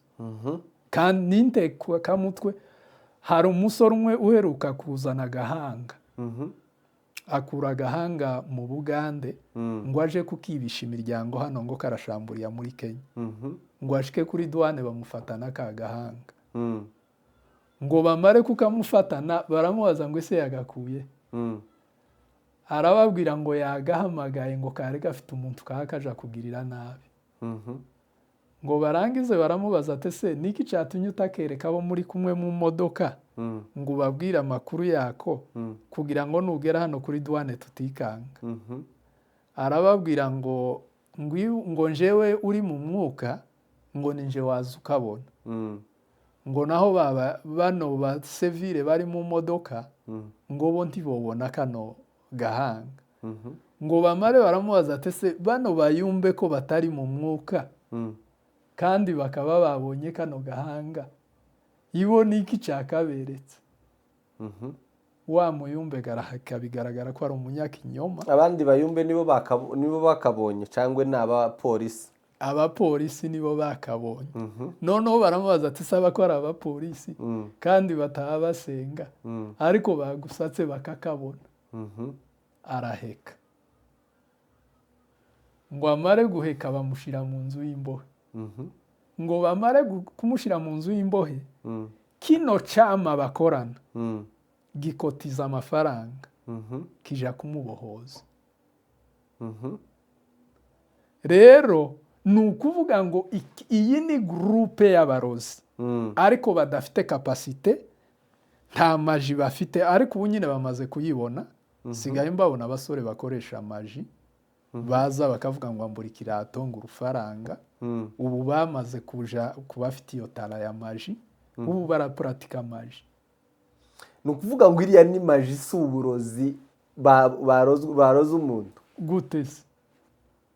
Kandi n'intekamutwe, hari umusore umwe uheruka kuzana agahanga, akura agahanga mu Bugande ngo aje kukibisha imiryango hano ngo karashamburiya muri Kenya, ngo ashike kuri douane bamufatana ka gahanga, ngo bamare kukamufatana baramubaza ngo ese yagakuye, arababwira ngo yagahamagaye ngo kare gafite umuntu kakaja kugirira nabi. Ngo barangize baramubaza ati se niki cyatumye utakereka abo muri kumwe mu modoka ngo ubabwire amakuru yako kugira ngo nugera hano kuri douane tutikanga. Arababwira ngo njewe uri mu mwuka ngo ninje waza ukabona, ngo naho bano ba civile bari mu modoka ngo bo ntibobona kano gahanga. Ngo bamare baramubaza ati se bano bayumbe ko batari mu mwuka kandi bakaba babonye kano gahanga, ibo niki cyakaberetse? Wa muyumbe bigaragara ko ari umunyakinyoma. Abandi bayumbe nibo bakabonye cyangwa ni abapolisi? Abapolisi nibo bakabonye. Noneho baramubaza ati saba ko ari abapolisi kandi bataha basenga, ariko bagusatse bakakabona. Araheka. Ngo amare guheka bamushira mu nzu y'imbohe. Ngo bamare kumushira mu nzu y'imbohe, kino cyama bakorana gikotiza amafaranga kija kumubohoza. Rero ni ukuvuga ngo iyi ni groupe y'abarozi, ariko badafite kapasite, nta maji bafite, ariko ubu nyine bamaze kuyibona. Sigaye mbabona abasore bakoresha maji, baza bakavuga ngo ambura ikirato ngo urufaranga. Ubu bamaze kuja kubafite iyo tara ya maji, ubu barapuratika maji. Ni ukuvuga ngo iriya ni maji, si uburozi baroza umuntu gute se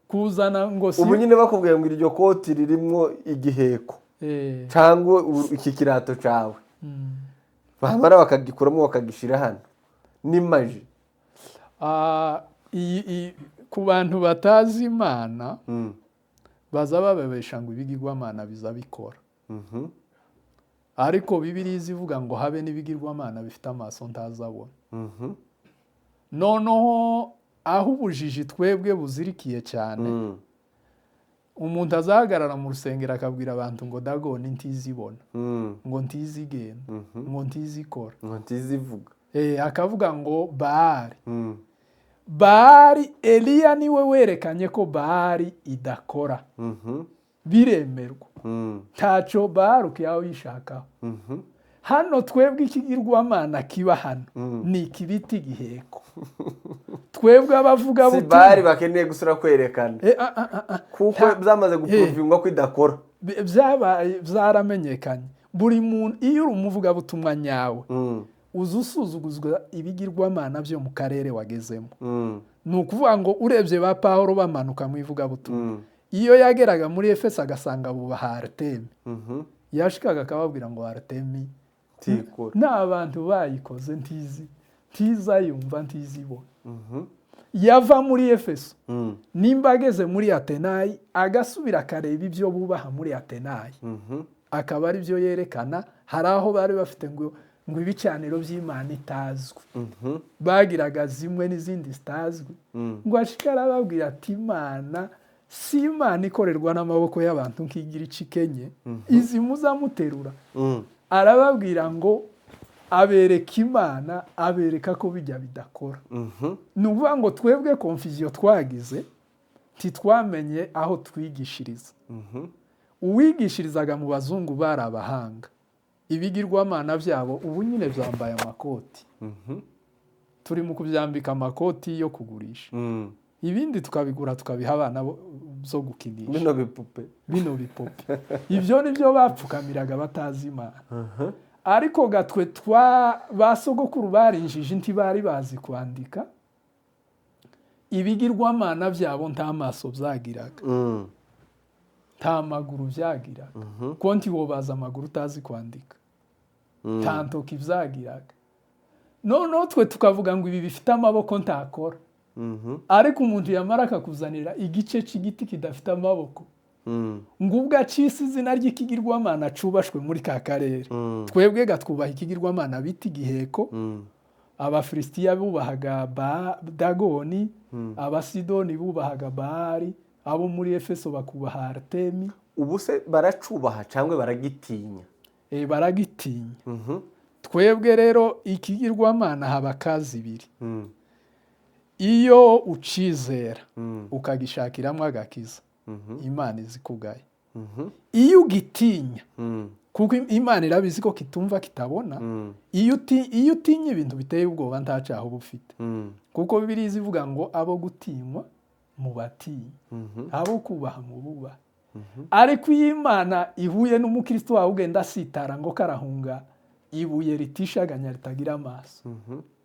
kuzana ngo si ubu nyine bakubwiye ngo iryo koti ririmo igiheko cyangwa iki kirato cyawe, bamara bakagikuramo bakagishira hano, ni maji. Ku bantu batazi Imana baza babebesha ngo ibigirwamana biza bikora, ariko Bibiliya ivuga ngo habe n'ibigirwamana bifite amaso ntazabona. Noneho aho ubujiji twebwe buzirikiye cyane, umuntu azahagarara mu rusengero akabwira abantu ngo dagoni ntizibona, ngo ntizigenda, ngo ntizikora, ngo ntizivuga, akavuga ngo Baali, Eliya niwe werekanye ko Baali idakora, biremerwa, ntaco Baali ukiyaho yishakaho. Hano twebwe ikigirwamana kiba hano ni ikibiti giheko. Twebwe abavuga butumwa si Baali bakeneye gusura kwerekana kuko byamaze guprovingwa ko idakora, byaramenyekanye. Buri muntu iyo uri umuvuga butumwa nyawe uzusuzuguzwa ibigirwamana byo mu karere wagezemo. Ni ukuvuga ngo urebye ba Pawulo bamanuka mu ivuga butumwa, iyo yageraga muri Efeso agasanga bubaha Artemi, yashikaga akababwira ngo Artemi n'abantu bayikoze ntizayumva ntizibona. Yava muri Efeso nimba ageze muri Atenayi agasubira akareba ibyo bubaha muri Atenayi, akaba ari byo yerekana. Hari aho bari bafite ngo ibicaniro by'Imana itazwi, bagiraga zimwe n'izindi zitazwi, ngo ashikara babwira ati Imana si Imana ikorerwa n'amaboko y'abantu nk'igira icikenye, izi muzamuterura. Arababwira ngo abereka Imana, abereka ko bijya bidakora. Ni ukuvuga ngo twebwe confusion twagize, titwamenye aho twigishiriza. Uwigishirizaga mu bazungu bari abahanga, ibigirwamana byabo ubu nyine byambaye amakoti, turi mu kubyambika amakoti yo kugurisha, ibindi tukabigura tukabiha abana byo gukinisha, bino bipupe. Ibyo nibyo bapfukamiraga batazi Imana. ariko gatwe ba sogokuru barinjije ntibari bazi kwandika ibigirwamana byabo nta maso byagiraga nta maguru byagiraga konti wobaza amaguru utazi kwandika nta ntoki byagiraga noneho twe tukavuga ngo ibi bifite amaboko ntakora ariko umuntu yamara akakuzanira igice cy'igiti kidafite amaboko ngo ubwo acise izina ry'ikigirwamana cubashwe muri ka karere twebwe gatwubaha ikigirwamana bita igiheko abafilisitiya bubahaga dagoni abasidoni bubahaga bahari abo muri efeso bakubaha artemi ubu se baracubaha cyangwa baragitinya baragitinya twebwe rero ikigirwamana haba kazi ibiri iyo ucizera ukagishakiramo agakiza imana izikugaye iyo ugitinya kuko imana irabizi ko kitumva kitabona iyo utinya ibintu biteye ubwoba ntacaho uba ufite kuko Bibiliya ivuga ngo abo gutinywa mubatinya abo kubaha mububaha ariko iyo imana ihuye n'umukristo wawe ugenda asitara ngo karahunga ibuye ritishaganya ritagira amaso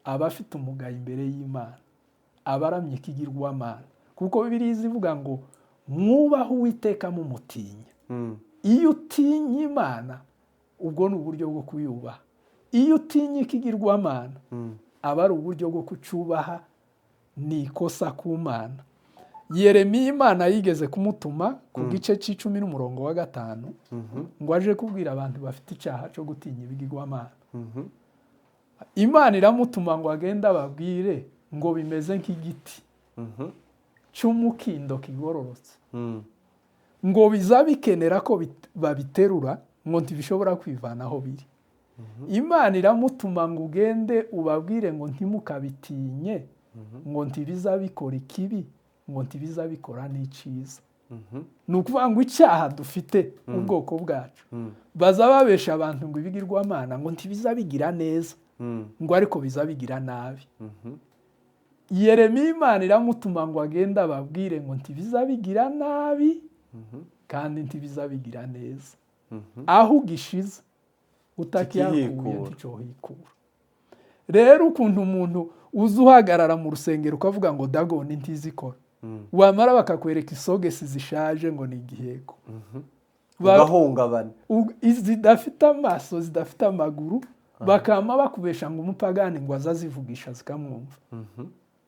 aba afite umugayo imbere y'imana aba aramye ikigirwamana kuko Bibiliya ivuga ngo mwubahe Uwiteka mumutinya iyo utinya imana ubwo ni uburyo bwo kuyubaha iyo utinya ikigirwamana aba ari uburyo bwo kucubaha ni ikosa ku mana Yeremiya imana yigeze kumutuma ku gice c'10 n'umurongo wa 5 ngo aje kubwira abantu bafite icyaha cyo gutinya ibigirwamana imana iramutuma ngo agende ababwire ngo bimeze nk'igiti cy'umukindo kigororotse ngo bizabikenera ko babiterura ngo ntibishobora kwivanaho biri imana iramutuma ngo ugende ubabwire ngo ntimukabitinye ngo ntibizabikora ikibi ngo ntibizabikora n'icyiza ni ukuvuga ngo icyaha dufite ubwoko bwacu baza babesha abantu ngo ibigirwamana ngo ntibizabigira neza ngo ariko bizabigira nabi Yeremiya imana iramutuma ngo agende ababwire ngo ntibizabigira nabi kandi ntibizabigira neza aho ugishize utakihakuye nticohikura rero ukuntu umuntu uza uhagarara mu rusengero ukavuga ngo dagoni ntizikora wamara bakakwereka isogesi zishaje ngo ni igiheko ugahungabana zidafite amaso zidafite amaguru bakama bakubesha ngo umupagani ngo azazivugisha zikamwumva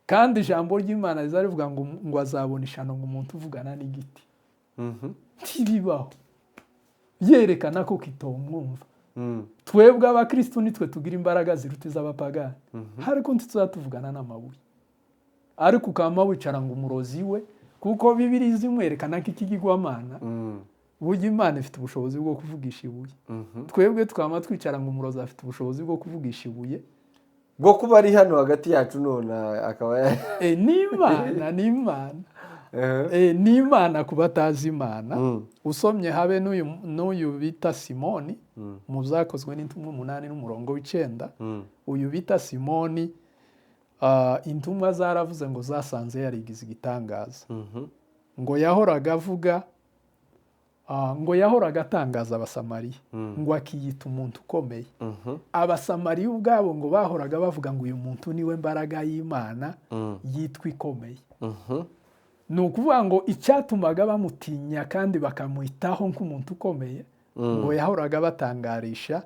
kandi ijambo ry'Imana rizarivuga ngo azabona ishano ngo umuntu uvugana n'igiti ntibibaho yerekana ko kitomwumva twebwe abakristo nitwe tugira imbaraga ziruta iz'abapagani ariko ntituzatuvugana n'amabuye ariko ukama wicara ngo umurozi we kuko Bibiliya izimwerekana ko ikigirwamana burya Imana ifite ubushobozi bwo kuvugisha ibuye twebwe tukama twicara ngo umurozi afite ubushobozi bwo kuvugisha ibuye bwo kuba ari hano hagati yacu none akaba ni imana ku batazi imana usomye habe n'uyu bita Simoni mu byakozwe n'intumwa 8 n'umurongo w'9 uyu bita Simoni intumwa zaravuze ngo zasanze yarigize igitangaza ngo yahoraga avuga ngo yahoraga atangaza abasamariya ngo akiyita umuntu ukomeye abasamariya ubwabo ngo bahoraga bavuga ngo uyu muntu niwe mbaraga y'Imana yitwa ikomeye ni ukuvuga ngo icyatumaga bamutinya kandi bakamwitaho nk'umuntu ukomeye ngo yahoraga batangarisha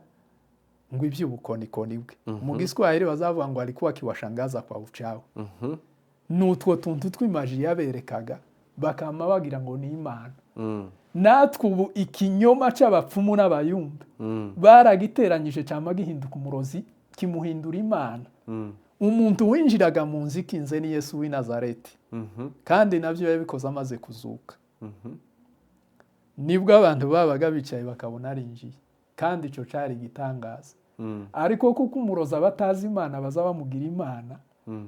ngo iby'ubukonikoni bwe mu Giswahili bazavuga ngo alikuwa akiwashangaza kwa uchawi n'utwo tuntu twimaji yaberekaga bakama bagira ngo ni Imana natwe ubu ikinyoma cy'abapfumu n'abayumbe baragiteranyije cyangwa gihinduka umurozi kimuhindura Imana umuntu winjiraga mu nzu ikinze ni Yesu w'i Nazareti kandi nabyo yabikoze amaze kuzuka nibwo abantu babaga bicaye bakabona arinjiye kandi icyo cyari igitangaza ariko kuko umurozi abatazi Imana baza bamugira Imana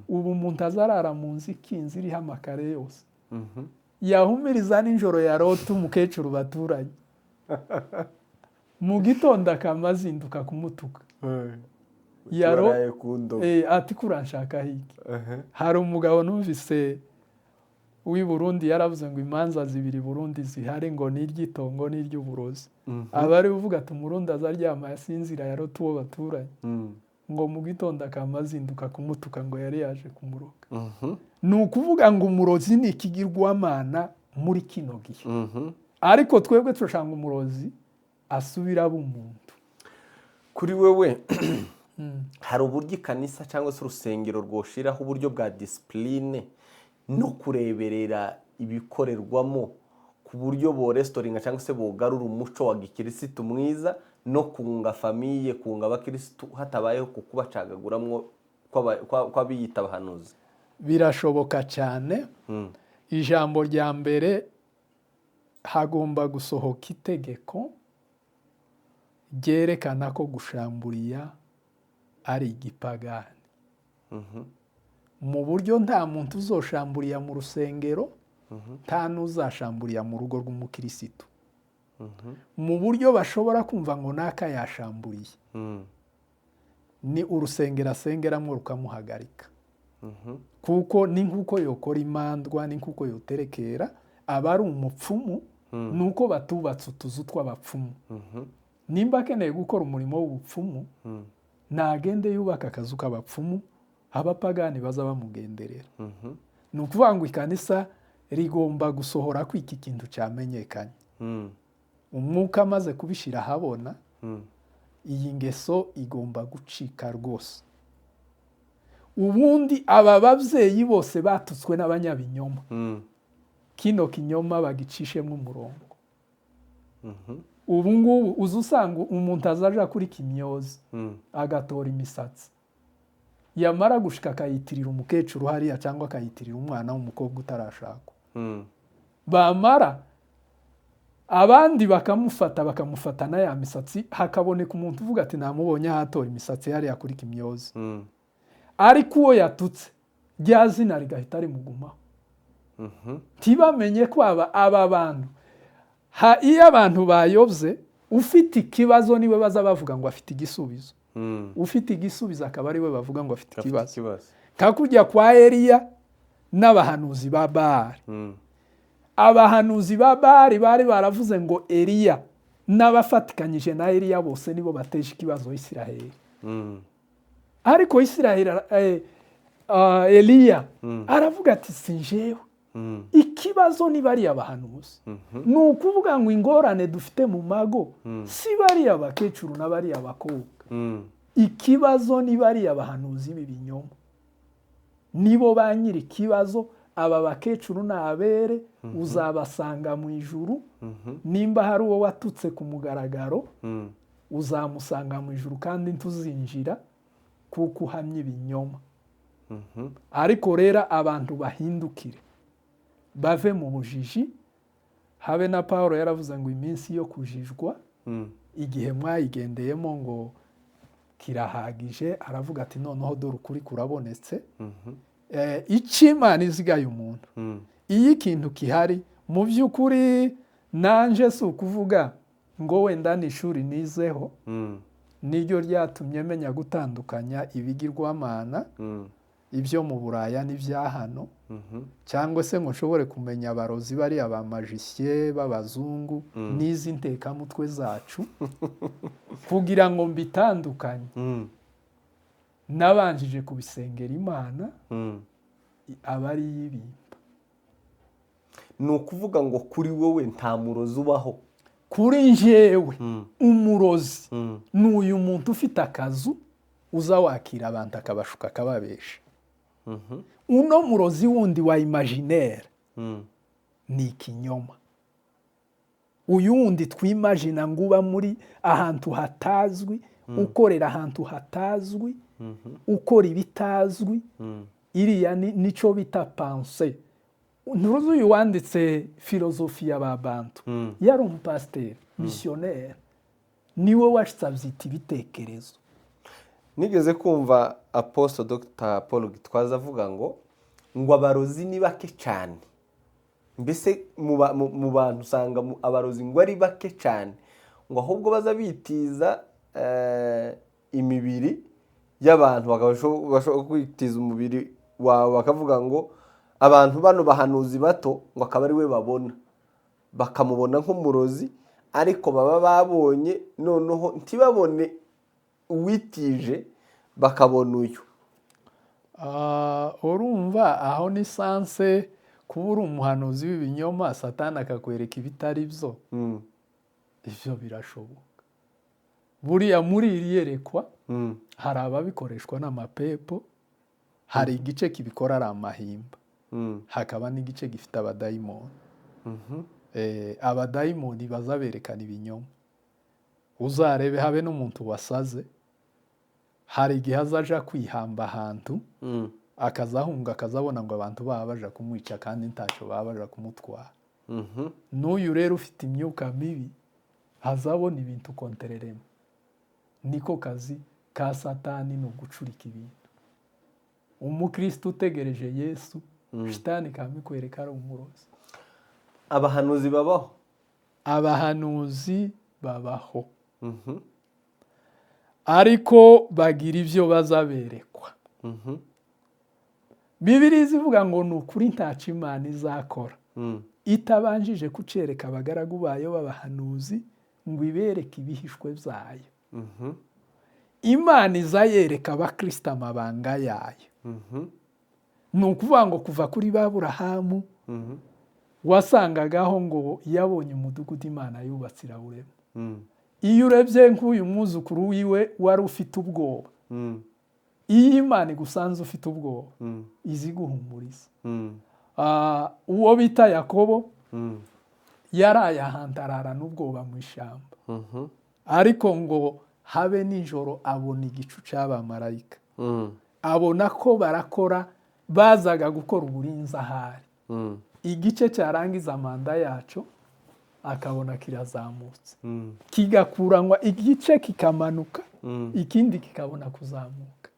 ubu umuntu azarara mu nzu ikinze iriho amakare yose yahumiriza nijoro yarota umukecuru baturanye mu gitondo akamazinduka kumutuka ati kuranshaka hiki hari umugabo numvise w'i Burundi yaravuze ngo imanza zibiri Burundi zihari ngo ni iry'itongo n'iry'uburozi. Abari uvuga ati umurundi azaryama yasinzira yarota uwo baturanye. Ngo mu gitondo akamazinduka kumutuka ngo yari yaje kumuroga. Ni ukuvuga ngo umurozi ni ikigirwamana muri kino gihe. Ariko twebwe turashanga umurozi asubira aba umuntu. Kuri wewe hari uburyo ikanisa cyangwa se urusengero rwoshiraho uburyo bwa discipline no kureberera ibikorerwamo ku buryo bo restoringa cyangwa se bogarura umuco wa gikirisitu mwiza no kunga famiye kunga abakirisitu hatabayeho kukubacagaguramwo kw'abiyita abahanuzi? Birashoboka cyane. Ijambo rya mbere hagomba gusohoka itegeko ryerekana ko gushamburiya ari igipagani. Mu buryo nta muntu uzoshamburiya mu rusengero, nta n'uzashamburiya mu rugo rw'umukirisitu. Mu buryo bashobora kumva ngo naka yashamburiye, ni urusengero asengeramo rukamuhagarika. Kuko ni nk'uko yokora imandwa, ni nk'uko yoterekera, aba ari umupfumu, nuko batubatse utuzu tw'abapfumu. Nimba akeneye gukora umurimo w'ubupfumu, nagende yubaka akazu k'abapfumu, abapagani baza bamugenderera. Ni ukuvuga ngo ikanisa rigomba gusohora ko iki kintu cyamenyekanye. Umwuka amaze kubishyira ahabona, iyi ngeso igomba gucika rwose. Ubundi aba babyeyi bose batutswe n'abanyabinyoma. Kino kinyoma bagicishemo umurongo. Ubu ngubu uza usanga umuntu azaja kuri kimyozi agatora imisatsi, yamara gushika akayitirira umukecuru hariya cyangwa akayitirira umwana w'umukobwa utarashakwa. Bamara abandi bakamufata na ya misatsi, hakaboneka umuntu uvuga ati namubonye ahatora imisatsi hariya kuri kimyozi. Ariko uwo yatutse rya zina rigahita rimugumaho. Ntibamenye ko aba bantu, iyo abantu bayobye, ufite ikibazo niwe baza bavuga ngo afite igisubizo. Ufite igisubizo akaba ari we bavuga ngo afite ikibazo. Kakujya kwa Eliya n'abahanuzi ba Baali. Abahanuzi ba Baali bari baravuze ngo Eliya n'abafatikanyije na Eliya bose nibo bateje ikibazo Isiraheli. Ariko Isiraheli Eliya aravuga ati sinjewe. Ikibazo ni bariya bahanuzi. Ni ukuvuga ngo ingorane dufite mu mago si bariya bakecuru na bariya bakobwa. Ikibazo ni bariya bahanuzi b'ibinyoma. Nibo ba nyiri ikibazo. Aba bakecuru n'abere uzabasanga mu ijuru. Nimba hari uwo watutse ku mugaragaro, uzamusanga mu ijuru kandi ntuzinjira kuko uhamye ibinyoma. Ariko rero abantu bahindukire, bave mu bujiji. Habe na Paulo yaravuze ngo iminsi yo kujijwa igihe mwayigendeyemo ngo kirahagije. Aravuga ati noneho dore ukuri kurabonetse. Imana izigaye umuntu. Iyo ikintu kihari mu by'ukuri, nanje si ukuvuga ngo wenda n'ishuri nizeho niryo ryatumye menya gutandukanya ibigirwamana, ibyo mu Buraya n'ibya hano, cyangwa se ngo nshobore kumenya abarozi bariya ba magiciens b'abazungu n'izi ntekamutwe zacu, kugira ngo mbitandukanye. Nabanjije kubisengera Imana, aba ari y'ibimba. Ni ukuvuga ngo kuri wowe nta murozi ubaho? Kuri njyewe umurozi ni uyu muntu ufite akazu uza wakira abantu akabashuka akababesha. Uno murozi wundi wa imaginaire ni ikinyoma. Uyu wundi twimagina ngo uba muri ahantu hatazwi, ukorera ahantu hatazwi, ukora ibitazwi, iriya nico bita pensée. Nturuzi uyu wanditse filozofi y'ababantu, yari umupasiteri missionnaire, niwe wasabye ibitekerezo. Nigeze kumva Apostle Dr. Paul Gitwaza avuga ngo abarozi ni bake cyane. Mbese mu bantu usanga abarozi ngo ari bake cyane, ngo ahubwo baza bitiza imibiri y'abantu, bashobora kwitiza umubiri wawe bakavuga ngo abantu bano bahanuzi bato ngo akaba ari we babona bakamubona nk'umurozi ariko baba babonye noneho ntibabone uwitije bakabona uyu. urumva aho ni sanse kuba uri umuhanuzi w'ibinyoma satani akakwereka ibitari byo ibyo birashoboka. Buriya muri iri yerekwa hari ababikoreshwa n'amapepo, hari igice kibikora ari amahimba, hakaba n'igice gifite abadayimoni. Abadayimoni baza berekana ibinyoma. Uzarebe habe n'umuntu wasaze, hari igihe azaja kwihamba ahantu akazahunga akazabona ngo abantu baba baja kumwica kandi ntacyo baba baja kumutwara. N'uyu rero ufite imyuka mibi azabona ibintu kontereremo. Niko kazi ka satani ni ugucurika ibintu. Umukristo utegereje Yesu, shitani kamikwereka ari umurozi. Abahanuzi babaho? Abahanuzi babaho, ariko bagira ibyo bazaberekwa. Bibiliya ivuga ngo ni ukuri ntacyo Imana izakora itabanjije kucereka abagaragu bayo b'abahanuzi ngo ibereke ibihishwe byayo. Imana izayereka abakristo amabanga yayo. Ni ukuvuga ngo kuva kuri Aburahamu wasangagaho ngo yabonye umudugudu Imana yubatse irawurema. Iyo urebye nk'uyu mwuzukuru wiwe wari ufite ubwoba, iyo Imana igusanze ufite ubwoba izi guhumuriza. Uwo bita Yakobo yaraye ahantu arara n'ubwoba mu ishyamba, ariko ngo habe nijoro abona igicu cy'abamarayika, abona ko barakora, bazaga gukora uburinzi ahari. Igice cyarangiza manda yacu akabona kirazamutse, kigakuranwa igice kikamanuka, ikindi kikabona kuzamuka.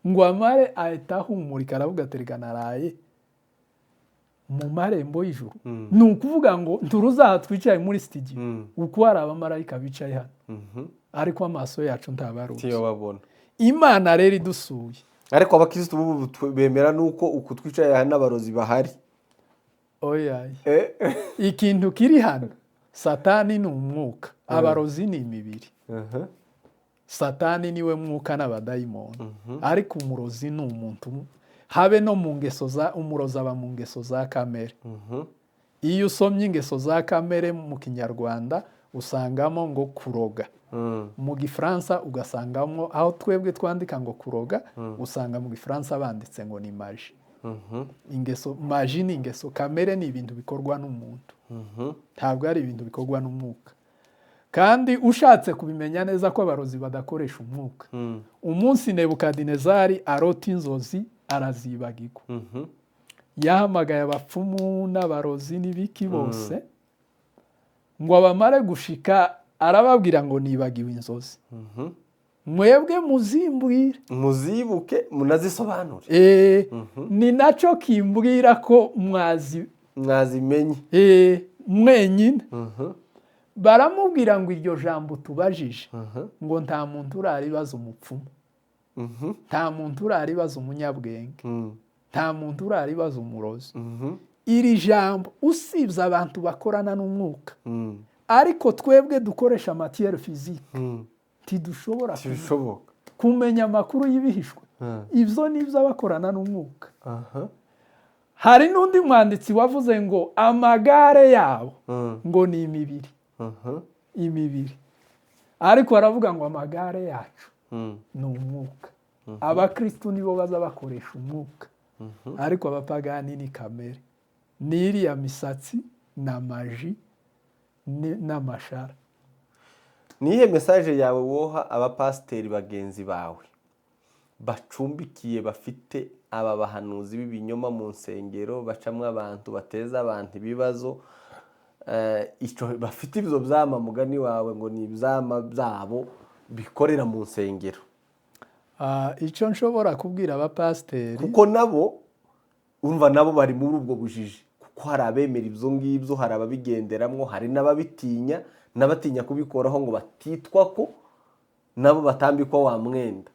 Ngo amare ahita ahumurika aravuga ati reka naraye mu marembo y'ijuru. Ni ukuvuga ngo nturuzaha twicaye muri studio uko hari abamarayika bicaye hano, ariko amaso yacu ntabaruzi. Imana rero idusuye. Ariko abakristo bemera nuko uko twicaye hano n'abarozi bahari. Oya, ikintu kiri hano, satani ni umwuka, abarozi ni imibiri. Satani niwe mwuka n'abadayimoni, ariko umurozi ni umuntu. Habe no mu ngeso za umurozi aba mu ngeso za kamere. Iyo usomye ingeso za kamere mu Kinyarwanda usangamo ngo kuroga, mu Gifaransa ugasangamo, aho twebwe twandika ngo kuroga usanga mu Gifaransa banditse ngo ni maji. Ingeso maji ni ingeso, kamere ni ibintu bikorwa n'umuntu, ntabwo ari ibintu bikorwa n'umwuka. Kandi ushatse kubimenya neza ko abarozi badakoresha umwuka, umunsi Nebukadinezari arota inzozi arazibagirwa, yahamagaye abapfumu n'abarozi n'ibiki bose ngo abamare gushika, arababwira ngo nibagiwe inzozi, mwebwe muzimbwire, muzibuke munazisobanure. ni nacyo kimbwira ko mwazimenye mwenyine. Baramubwira ngo iryo jambo tubajije ngo nta muntu uraribaza umupfumu, nta muntu uraribaza umunyabwenge, nta muntu uraribaza umurozi. Iri jambo usibye abantu bakorana n'umwuka, ariko twebwe dukoresha matière physique tidushobora kumenya amakuru y'ibihishwe. Ibyo nibyo abakorana n'umwuka. Hari n'undi mwanditsi wavuze ngo amagare yabo ngo ni imibiri, imibiri, ariko aravuga ngo amagare yacu ni umwuka. Abakristo nibo baza bakoresha umwuka, ariko abapagani ni kamere, n'iriya misatsi na maji n'amashara. Nihe message yawe woha abapasiteri bagenzi bawe bacumbikiye bafite aba bahanuzi b'ibinyoma mu nsengero, bacamwe abantu, bateza abantu ibibazo, bafite ibyo byama mugani wawe ngo ni ibyama byabo bikorera mu nsengero? Icyo nshobora kubwira abapasiteri, kuko nabo urumva nabo bari muri ubwo bujiji, kuko hari abemera ibyo ngibyo, hari ababigenderamwo, hari n'ababitinya, n'abatinya kubikoraho ngo batitwa ko nabo batambikwa wa mwenda.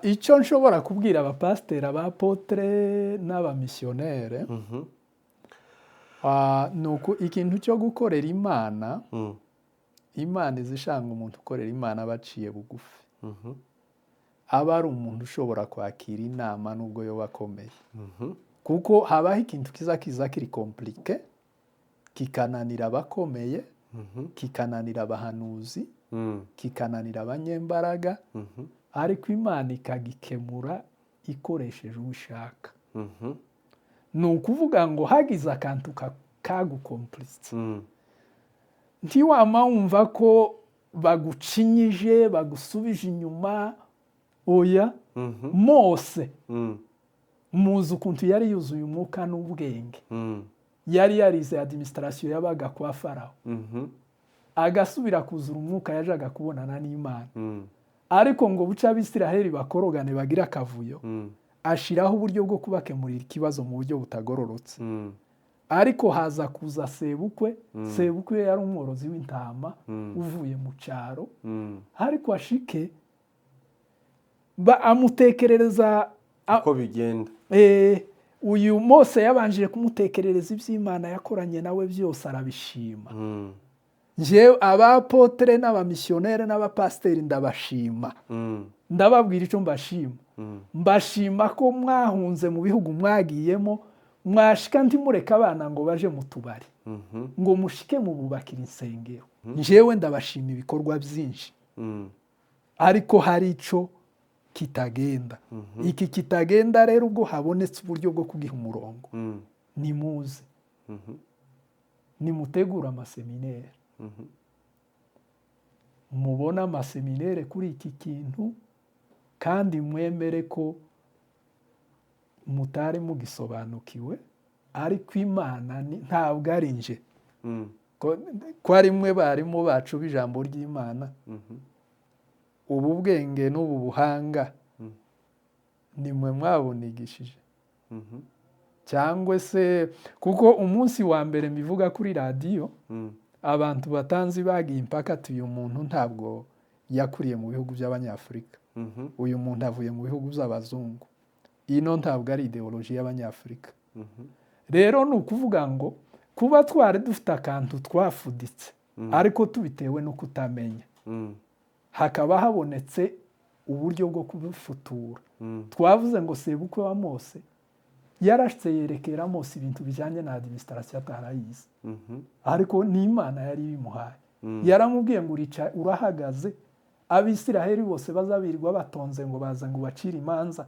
icyo nshobora kubwira abapasiteri abapotere n'abamisiyonere ni uko ikintu cyo gukorera imana imana izishanga umuntu ukorera imana baciye bugufi aba ari umuntu ushobora kwakira inama nubwo yoba akomeye kuko habaho ikintu kiza kiri komplike kikananira abakomeye kikananira abahanuzi kikananira abanyembaraga ariko imana ikagikemura ikoresheje ushaka ni ukuvuga ngo hagize akantu kagukomplitse ntiwama wumva ko bagucinyije bagusubije inyuma oya Mose muzi ukuntu yari yuzuye umwuka n'ubwenge yari yarize administration yabaga kwa Farawo agasubira kuzura umwuka yajaga kubonana n'Imana ariko ngo buca abisiraheli bakorogane bagira akavuyo ashiraho uburyo bwo kubakemurira ikibazo mu buryo butagororotse ariko haza kuza sebukwe yari umworozi w'intama uvuye mu cyaro ariko ashike amutekerereza uko bigenda uyu Mose yabanjije kumutekerereza iby'Imana yakoranye nawe byose arabishima njyewe abapotere n'abamisiyonere n'abapasiteri ndabashima ndababwira icyo mbashima mbashima ko mwahunze mu bihugu mwagiyemo mwashika ntimureka abana ngo baje mu tubari ngo mushike mu bubakira insengero njyewe ndabashima ibikorwa byinshi ariko hari icyo kitagenda iki kitagenda rero ubwo habonetse uburyo bwo kugiha umurongo nimuze nimutegura amaseminere mubona amaseminere kuri iki kintu kandi mwemere ko mutari mugisobanukiwe ariko Imana ntabwo ari nje ko ari mwe barimo bacu b'ijambo ry'Imana ubu bwenge n'ubu buhanga ni mwe mwabunigishije cyangwa se kuko umunsi wa mbere mbivuga kuri radiyo abantu batanzi bagiye impaka uyu muntu ntabwo yakuriye mu bihugu by'abanyafurika uyu muntu avuye mu bihugu by'abazungu ino ntabwo ari ideoloji y'abanyafurika rero ni ukuvuga ngo kuba twari dufite akantu twafuditse ariko tubitewe no kutamenya hakaba habonetse uburyo bwo kubifutura twavuze ngo sebukwe wa Mose yarashitse yerekera Mose ibintu bijyanye na administration atarayize ariko ni Imana yari bimuhaye yaramubwiye ngo urahagaze abisiraheli bose bazabirwa batonze ngo baza ngo bacire imanza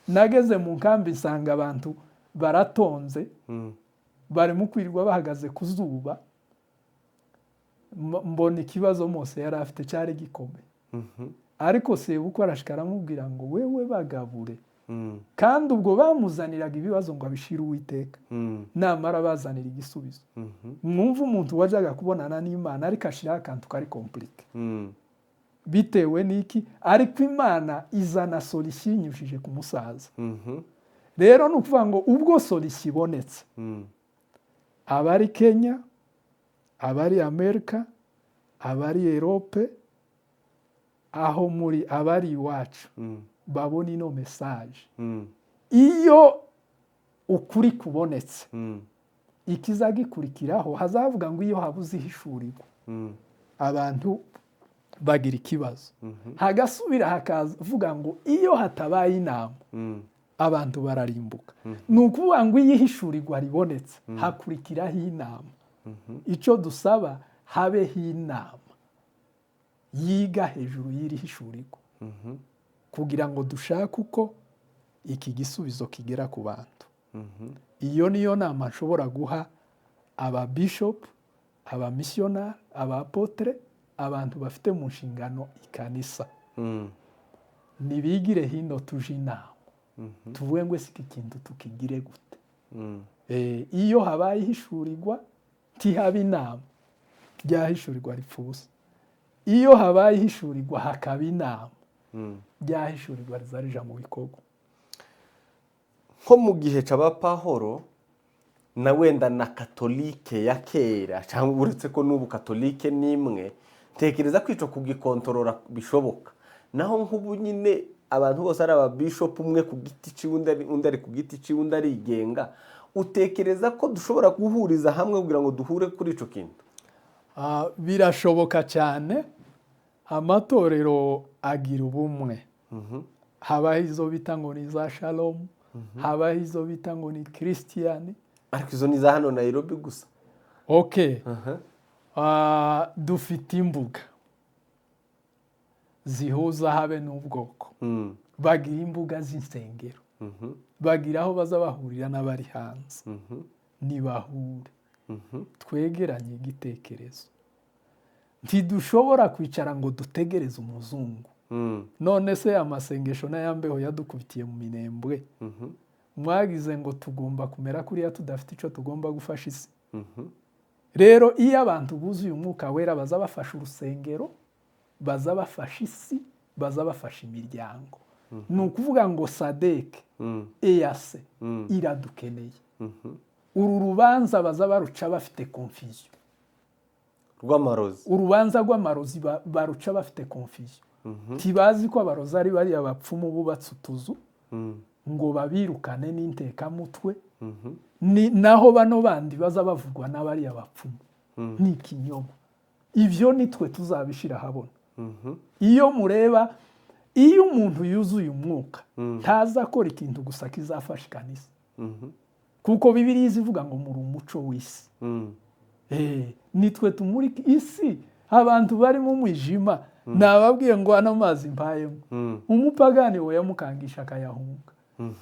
nageze mu nkambi nsanga abantu baratonze barimo kwirirwa bahagaze ku zuba mbona ikibazo Mose yari afite cyari gikomeye ariko sebukwe arashika aramubwira ngo wewe bagabure kandi ubwo bamuzaniraga ibibazo ngo abishire Uwiteka namara bazanira igisubizo mwumva umuntu wajaga kubonana n'Imana ariko ashiraho akantu kari komplike bitewe n'iki ariko Imana izana solution inyujije ku musaza rero ni ukuvuga ngo ubwo solution ibonetse abari Kenya abari Amerika abari Europe aho muri abari iwacu babona ino message iyo ukuri kubonetse ikizagikurikiraho hazavuga ngo iyo habuze ihishurirwa abantu bagira ikibazo hagasubira hakavuga ngo iyo hatabaye inama abantu bararimbuka ni ukuvuga ngo iyo ihishurirwa ribonetse hakurikiraho inama icyo dusaba habeho inama yiga hejuru y'iri hishurirwa kugira ngo dushake uko iki gisubizo kigera ku bantu iyo niyo nama nshobora guha ababishop abamisiyonari abapotere abantu bafite mu nshingano ikanisa nibigire hino tuje inama tuvuge ngo iki kintu tukigire gute iyo habaye ihishurirwa ntihaba inama ryahishurirwa ripfusa iyo habaye ihishurirwa hakaba inama ryahishurirwa rizarija mu bikorwa nko mu gihe c'abapahoro na wenda na katolike ya kera cyangwa uretse ko n'ubu katolike nimwe tekereza kwico kugikontorora bishoboka naho nk'ubu nyine abantu bose ari ababishop umwe ku giti ciwe undi ari ku giti ciwe undi arigenga, utekereza ko dushobora guhuriza hamwe kugira ngo duhure kuri ico kintu? Birashoboka cyane. Amatorero agira ubumwe. Habaho izo bita ngo ni za Shalom, habaho izo bita ngo ni Christian. Ariko izo ni za hano Nairobi gusa. Okay. Dufite imbuga zihuza habe n'ubwoko. Bagira imbuga z'insengero. Bagira aho baza bahurira n'abari hanze. Nibahure. Twegeranye igitekerezo. Ntidushobora kwicara ngo dutegereze umuzungu. None se amasengesho n'ayambeho yadukubitiye mu Minembwe. Mwagize ngo tugomba kumera kuriya tudafite ico tugomba gufasha isi. Rero iyo abantu buzuye umwuka wera baza bafasha urusengero, baza bafasha isi, baza bafasha imiryango. Ni ukuvuga ngo SADC, EAC iradukeneye. Uru rubanza baza baruca bafite confusion. Rw'amarozi. Urubanza rw'amarozi baruca bafite confusion. Tibazi ko abarozi ari bari abapfumu bubatse utuzu ngo babirukane n'intekamutwe. Naho bano bandi baza bavugwa n'abari abapfumu. Ni ikinyoma. Ivyo nitwe tuzabishira habona. Iyo mureba, iyo umuntu yuzuye umwuka ntaza akora ikintu gusa kizafasha ikanisa. Kuko Bibiliya ivuga ngo muri umuco w'isi. Nitwe tumurika isi. Abantu bari mu mwijima nababwiye ngo ano mazi mpayemo. Umupagani we yamukangisha akayahunga.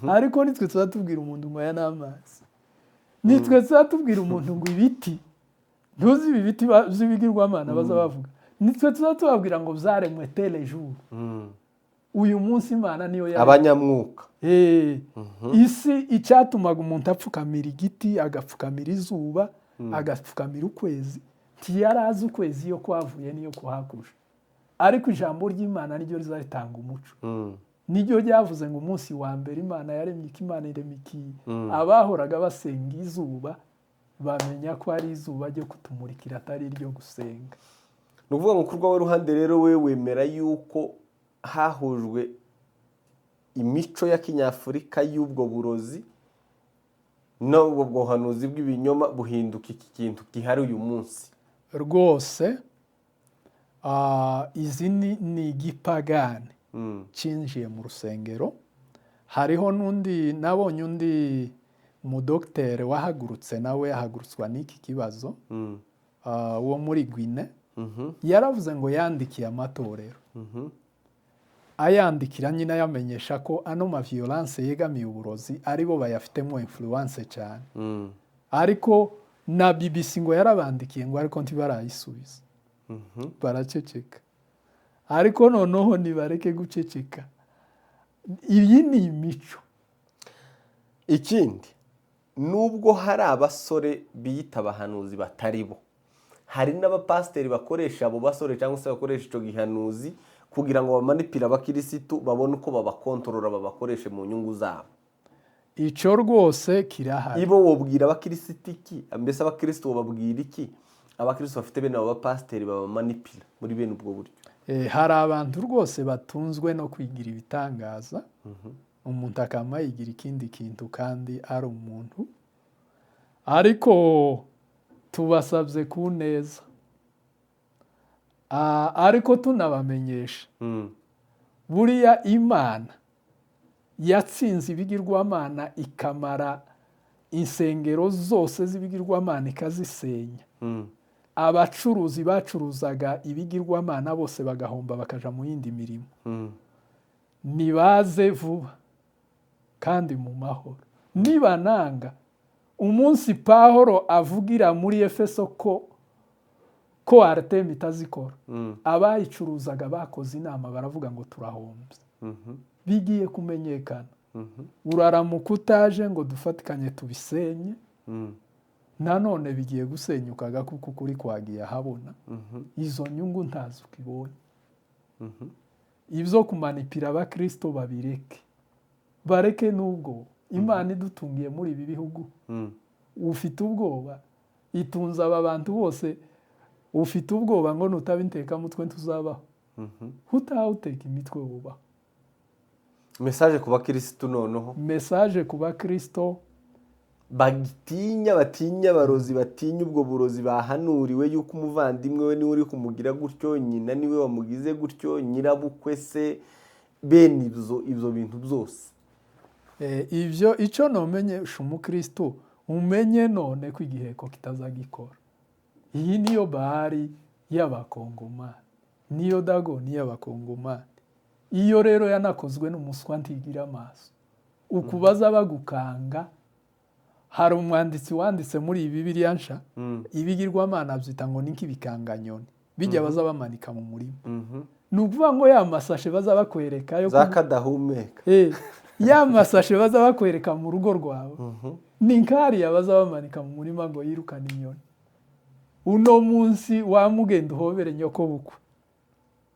Ariko nitwe tuzatubwira umuntu ngo aya n'amazi. Nitwe tuzatubwira umuntu ngo ibiti, ntuzi ibi biti z'ibigirwamana baza bavuga. Nitwe tuzatubabwira ngo byaremwe tele jour. Uyu munsi Imana niyo abanyamwuka. Isi icyatumaga umuntu apfukamira igiti, agapfukamira izuba, agapfukamira ukwezi, ntiyarazi ukwezi iyo kwavuye niyo kuhakurusha. Ariko ijambo ry'Imana niryo rizatanga umuco. Niryo ryavuze ngo umunsi wa mbere Imana yaremye iki, Imana iremye iki. Abahoraga basenga izuba bamenya ko ari izuba ryo kutumurikira atari iryo gusenga. Ni ukuvuga ngo kurwa ruhande rero we wemera yuko hahujwe imico ya Kinyafurika y'ubwo burozi n'ubwo bwohanuzi bw'ibinyoma buhinduka iki kintu gihari uyu munsi. Rwose izi ni igipagani cinjiye mu rusengero. Hariho n'undi nabonye undi umudokiteri wahagurutse nawe yahagurutswa n'iki kibazo wo muri Guinea. Yaravuze ngo yandikiye amatorero. Ayandikira nyine yamenyesha ko ano ma violence yegamiye uburozi aribo bayafitemo influence cyane. Ariko na BBC ngo yarabandikiye ngo ariko ntibarayisubiza. Baraceceka. Ariko noneho nibareke guceceka. Iyi ni imico. Ikindi nubwo hari abasore biyita abahanuzi batari bo, hari n'abapasiteri bakoresha abo basore cyangwa se bakoresha ico gihanuzi kugira ngo bamanipira abakirisitu babone uko babakontorora babakoreshe mu nyungu zabo. Ico rwose kirahari. Ibo wobwira abakirisitu iki? Mbese abakirisitu bababwira iki? Abakirisitu bafite bene abo bapasiteri babamanipira muri bene ubwo buryo. Hari abantu rwose batunzwe no kwigira ibitangaza. Umuntu akama yigira ikindi kintu kandi ari umuntu. Ariko tubasabye ku neza. Ariko tunabamenyesha. Buriya Imana yatsinze ibigirwamana ikamara insengero zose z'ibigirwamana ikazisenya. Abacuruzi bacuruzaga ibigirwamana bose bagahomba bakaja mu yindi mirimo. Nibaze vuba kandi mu mahoro. Nibananga umunsi Pawulo avugira muri Efeso ko Artemi itazikora. Abayicuruzaga bakoze inama baravuga ngo turahombye. Bigiye kumenyekana. Uraramuka utaje ngo dufatikanye tubisenye. Nanone bigiye gusenyukaga kuko kuri kwagiye habona. Izo nyungu ntazo ukibonye. Ibyo kumanipira abakristo babireke. Bareke nubwo Imana idutungiye muri ibi bihugu. Ufite ubwoba. Itunza aba bantu bose. Ufite ubwoba ngo nutaba intekamutwe tuzabaho. utawuteka imitwe wubaho. message ku bakirisitu noneho Message ku bakristo batinya abarozi, batinya ubwo burozi bahanuriwe yuko umuvandimwe we niwe uri kumugira gutyo, nyina niwe wamugize gutyo, nyirabukwe se, bene ibyo bintu byose. Ivyo icyo nomenyesha umukristo, umenye none ko igiheko kitazagikora. Iyi niyo bahari y'abakongomani, niyo dagoni y'abakongomani. Iyo rero yanakozwe n'umuswa ntigira amaso, ukubaza bagukanga. Hari umwanditsi wanditse muri Bibiliya nsha, ibigirwamana byita ngo ni nk'ibikanganyoni bijya baza bamanika mu murima. Nukuvuga ngo ya masashe baza bakwereka yo zakadahumeka, ya masashe baza bakwereka mu rugo rwawe, ni nkariya baza bamanika mu murima ngo yirukane inyoni. Uno munsi wamugenda uhobere nyoko bukwe,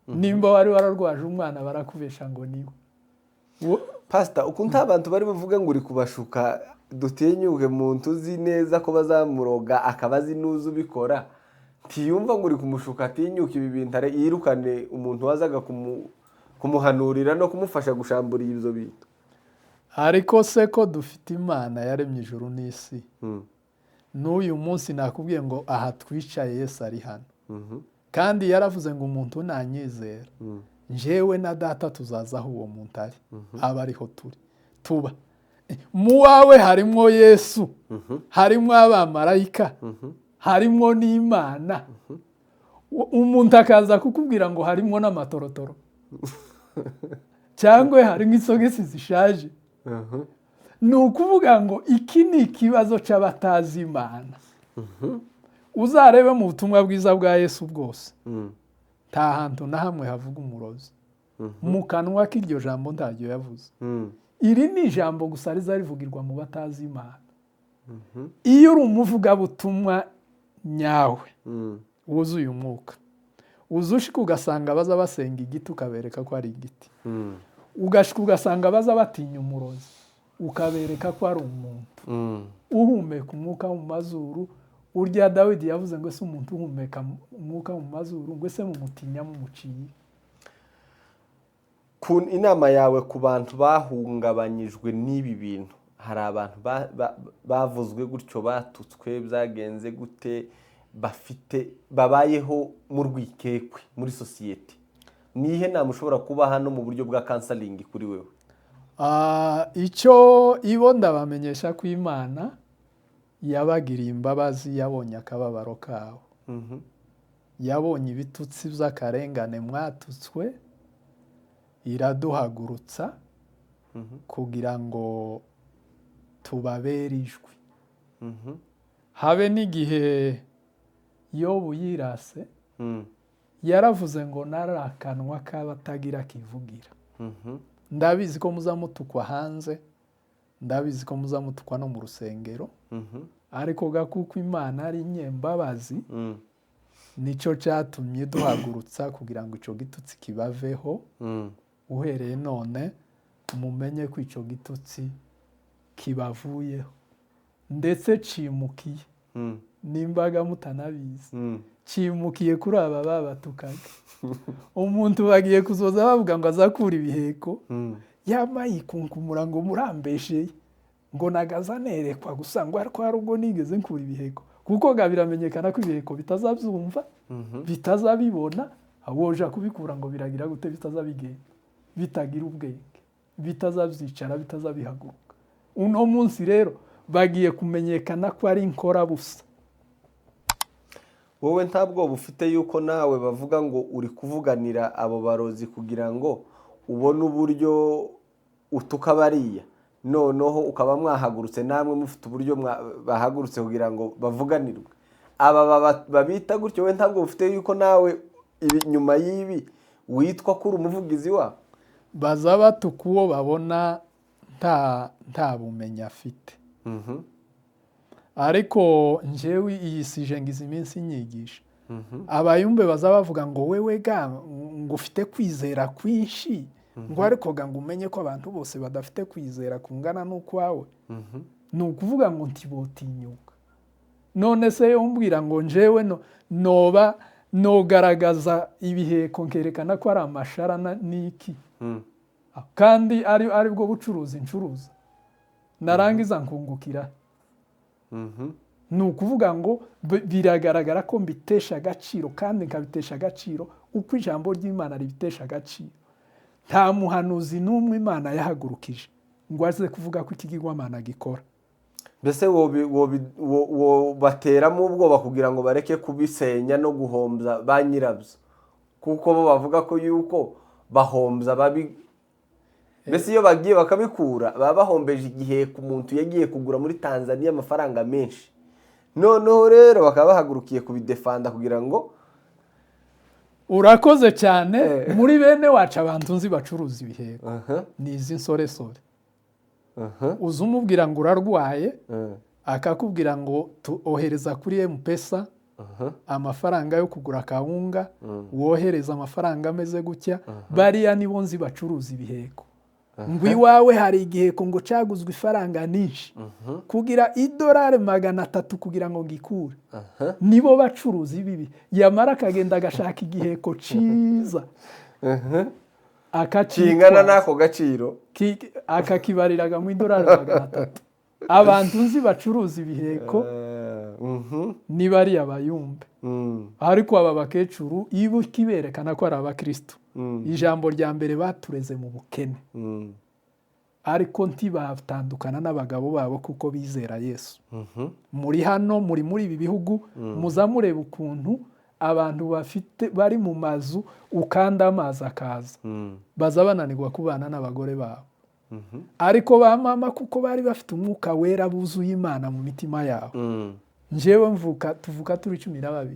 nimba wari wararwaje umwana barakubesha ngo niwe. Pastor, ukuntu abantu bari bavuga ngo uri kubashuka, dutinyuke mu ntuzi neza ko bazamuroga akabazi nuzu bikora, ntiyumva ngo uri kumushuka atinyuke ibi bintu yirukane umuntu wazaga kumuhanurira no kumufasha gushambura ibyo bintu. Ariko se ko dufite Imana yaremye ijuru n'isi, n'uyu munsi nakubwiye ngo aha twicaye Yesu ari hano, kandi yaravuze ngo umuntu nanyizera njyewe na data tuzaza aho uwo muntu ari, aba ariho tuba. Mu wawe harimo Yesu, harimo abamarayika, harimo n'Imana. Umuntu akaza kukubwira ngo harimo n'amatorotoro cyangwa harimo isogesi zishaje. Ni ukuvuga ngo iki ni ikibazo cy'abatazi Imana. Uzarebe mu butumwa bwiza bwa Yesu bwose, nta hantu na hamwe havuga umurozi. Mu kanwa k'iryo jambo ntaryo yavuze. Iri ni ijambo gusa riza rivugirwa mu batazi Imana. Iyo uri umuvugabutumwa nyawe, wuzuye umwuka, uzushika ugasanga baza basenga igiti ukabereka ko ari igiti, ugashika ugasanga baza batinya umurozi ukabereka ko ari umuntu uhumeka umwuka mu mazuru. Urya Dawidi yavuze ngo ese umuntu uhumeka umwuka mu mazuru, ngo ese mumutinya mumuciye. Inama yawe ku bantu bahungabanyijwe n'ibi bintu, hari abantu bavuzwe gutyo, batutswe, byagenze gute, babayeho mu rwikekwe muri sosiyete, nihe nama ushobora kuba hano mu buryo bwa counseling kuri wewe? Icyo ibo ndabamenyesha ko Imana yabagiriye imbabazi, yabonye akababaro kawo, yabonye ibitutsi by'akarengane mwatutswe, iraduhagurutsa kugira ngo tubabere ijwi. Habe n'igihe Yobu yirase, yaravuze ngo narakanwa k'abatagira kivugira. Ndabizi ko muzamutukwa hanze, ndabizi ko muzamutukwa no mu rusengero, ariko gakuko Imana ari nyembabazi, nicyo cyatumye duhagurutsa kugira ngo icyo gitutsi kibaveho. Uhereye none mumenye ko icyo gitutsi kibavuyeho ndetse cimukiye, nimbaga mutanabizi, cimukiye kuri aba babatukaga. Umuntu bagiye kuzoza bavuga ngo azakura ibiheko, yamayikunkumura ngo murambesheye, ngo nagaza nerekwa gusa ngo ariko hari ubwo nigeze nkura ibiheko, kuko biramenyekana ko ibiheko bitazabyumva, bitazabibona, woja kubikura ngo biragira gute, bitazabigenda, bitagira ubwenge, bitazabyicara, bitazabihaguruka. Uno munsi rero bagiye kumenyekana ko ari inkora busa. Wowe ntabwo bufite yuko nawe bavuga ngo uri kuvuganira abo barozi kugira ngo ubone uburyo utuka bariya, noneho ukaba mwahagurutse namwe mufite uburyo bahagurutse kugira ngo bavuganirwe? Aba babita gutyo, we ntabwo bufite yuko nawe nyuma y'ibi witwa kuri umuvugizi wabo? Baza batuka uwo babona nta bumenyi afite. Ariko njyewe iyi sije ngize iminsi nyigisha, abayumbe baza bavuga ngo wewe ga ngo ufite kwizera kwinshi, ngo ariko ga ngo umenye ko abantu bose badafite kwizera kungana n'ukwawe. Ni ukuvuga ngo ntibotinyuka. None se umbwira ngo njyewe noba nogaragaza ibiheko nkerekana ko ari amashara n'iki kandi ari bwo bucuruzi ncuruza narangiza nkungukira ni ukuvuga ngo biragaragara ko mbitesha agaciro kandi nkabitesha agaciro uko ijambo ry'Imana ribitesha agaciro. Nta muhanuzi n'umwe Imana yahagurukije ngo aze kuvuga ko ikigirwamana gikora. Mbese wo bateramo ubwoba kugira ngo bareke kubisenya no guhombya ba nyirabyo, kuko bo bavuga ko yuko bahombya babi. Mbese iyo bagiye bakabikura baba bahombeje igihe ku muntu yagiye kugura muri Tanzania amafaranga menshi, noneho rero bakaba bahagurukiye kubidefanda kugira ngo. Urakoze cyane. Muri bene wacu abantu nzi bacuruza ibiheko ni izi nsoresore. Uza umubwira ngo urarwaye akakubwira ngo ohereza kuri M-Pesa amafaranga yo kugura kawunga, wohereza amafaranga ameze gutya. Bariya nibo nzi bacuruza ibiheko. Ngo iwawe hari igiheko ngo caguzwe ifaranga nyinshi kugira $300 kugira ngo ngikure. Nibo bacuruzi bibi. Yamara akagenda agashaka igiheko ciza akakingana nako gaciro akakibariraga mu $300. Abantu nzi bacuruza ibiheko ni bari abayumbe. Ariko aba bakecuru ibo kiberekana ko ari abakristo. Ijambo rya mbere batureze mu bukene, ariko ntibatandukana n'abagabo babo kuko bizera Yesu. Muri hano muri ibi bihugu muzamureba ukuntu abantu bafite bari mu mazu ukanda amazi akaza baza bananirwa kubana n'abagore babo. Ariko ba mama kuko bari bafite umwuka wera buzuye Imana mu mitima yabo. Njewe tuvuka turi 12.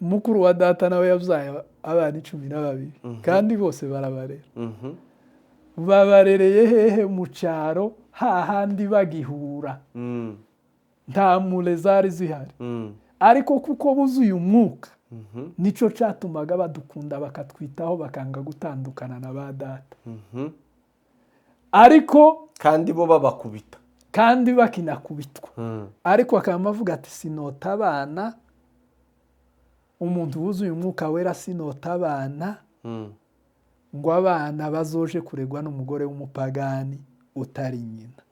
Mukuru wa data nawe yabyaye abana 12 kandi bose barabarera. Babarereye hehe mu cyaro hahandi bagihura. Nta mule zari zihari. Ariko kuko buzuye umwuka nico cyatumaga badukunda bakatwitaho bakanga gutandukana na ba data. Ariko kandi bo babakubita kandi bakinakubitwa. Ariko akamavuga ati sinota abana, umuntu wuzuye umwuka wera sinota abana ngo abana bazoje kuregwa n'umugore w'umupagani utari nyina.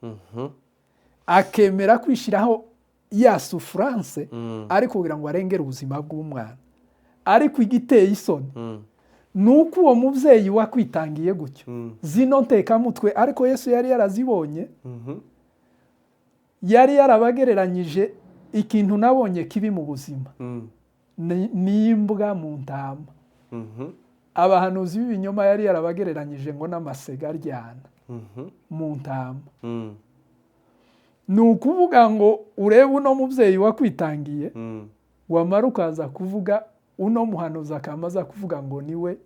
Akemera kwishiraho ya souffrance ariko kugira ngo arengere ubuzima bw'umwana. Ariko igiteye isoni nuko uwo muvyeyi wakwitangiye gutyo zino nteka mutwe, ariko Yesu yari yarazibonye. Yari yarabagereranyije ikintu nabonye kibi mu buzima n'imbwa mu ntama. Abahanuzi b'ibinyoma yari yarabagereranyije ngo n'amasega aryana mu ntama. Ni ukuvuga ngo urebe uno muvyeyi wakwitangiye wamara ukaza kuvuga uno muhanuzi akamaza kuvuga ngo niwe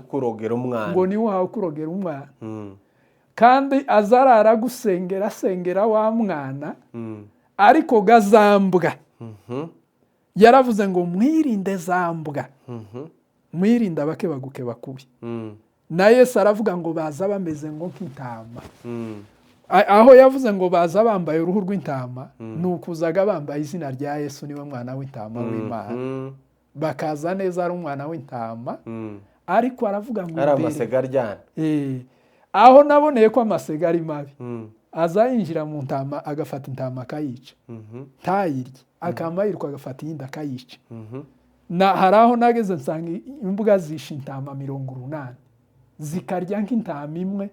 kurogera umwana, ngo niwe hawe kurogera umwana. Kandi azarara gusengera asengera wa mwana ariko gazambwa. Yaravuze ngo mwirinde zambwa, mwirinde abake baguke bakubi. Na Yesu aravuga ngo baza bameze ngo nk'intama. Aho yavuze ngo baza bambaye uruhu rw'intama nukuzaga bambaye izina rya Yesu niwe mwana w'intama w'Imana. Bakaza neza ari umwana w'intama. Ariko aravuga ngo ari amasega aryana. Aho naboneye ko amasega ari mabi. Azayinjira mu ntama agafata intama akayica. Ntayirye akamayirwa agafata iyindi akayica. Na haraho nageze nsanga imbuga zisha intama 80 zikarya nk'intama imwe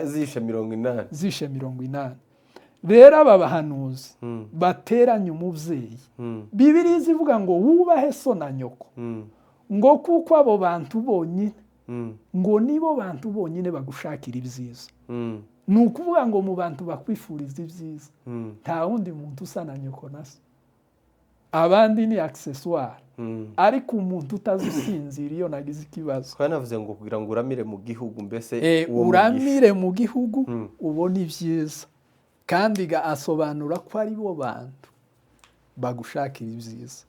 zishe 80. Zishe 80. Rero aba bahanuzi bateranya umuvyeyi. Bibiliya zivuga ngo wubahe so na nyoko. Ngo kuko abo bantu bonyine ngo nibo bantu bonyine bagushakira ibyiza. Ni ukuvuga ngo mu bantu bakwifuriza ibyiza nta wundi muntu usa na nyoko na so. Abandi ni accessoire. Ariko umuntu utazusinzira iyo nagize ikibazo. Kwa navuze ngo kugira ngo uramire mu gihugu, mbese uramire mu gihugu ubona ibyiza. Kandi asobanura ko ari bo bantu bagushakira ibyiza.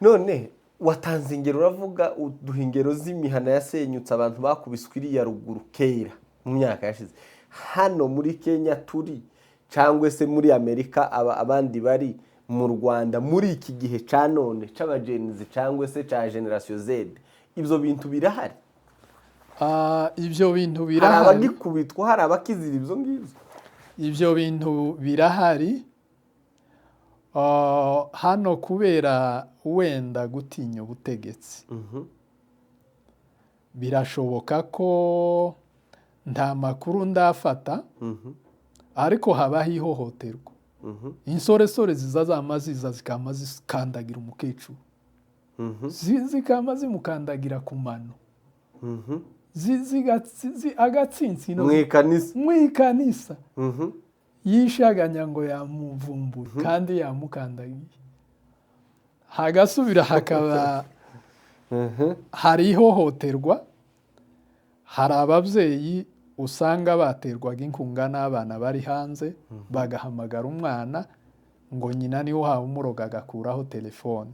None watanze ingero, uravuga uduha ingero z'imihana yasenyutse abantu bakubiswe iriya ruguru kera mu myaka yashize. Hano muri Kenya turi cyangwa se muri Amerika abandi bari mu Rwanda muri iki gihe ca none c'abagenzi cyangwa se ca generation Z ibyo bintu birahari? Ibyo bintu hari birahari, abagikubitwa, hari abakizira ibyo ngibyo? ibyo bintu birahari. Hano kubera wenda gutinya ubutegetsi, birashoboka ko nta makuru ndafata, ariko habaho ihohoterwa. Insoresore ziza ziza zikama zikandagira umukecuru, zikama zimukandagira ku mano, agatsinsino mu ikanisa, yishaganya ngo yamuvumbura kandi yamukandagiye. Hagasubira hakaba hari ihohoterwa. Hari ababyeyi usanga baterwaga inkunga n'abana bari hanze, bagahamagara umwana ngo nyina niho haba umuroga agakuraho telefone.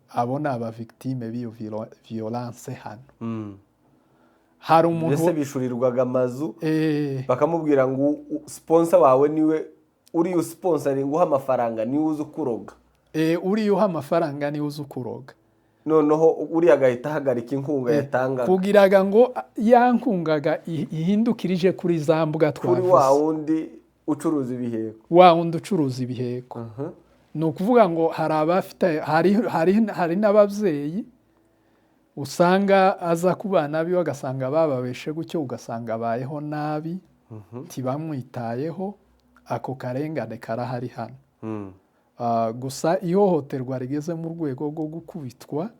Abo ni abavictime b'iyo violence hano. Hari umuntu mbese bishurirwaga amazu bakamubwira ngo sponsor wawe niwe uri usponsoring uha amafaranga niwe uzi ukuroga. Uri uha amafaranga niwe uzi ukuroga. Noneho uri agahita hagarika inkunga yatangaga kugiraga ngo yankungaga ihindukirije kuri za mbuga twavuze, kuri wa wundi ucuruza ibiheko, wa wundi ucuruza ibiheko. Ni ukuvuga ngo hari abafite hari n'ababyeyi usanga aza ku bana biwe agasanga bababeshe gutyo, ugasanga abayeho nabi, ntibamwitayeho. Ako karengane karahari hano. Gusa ihohoterwa rigeze mu rwego rwo gukubitwa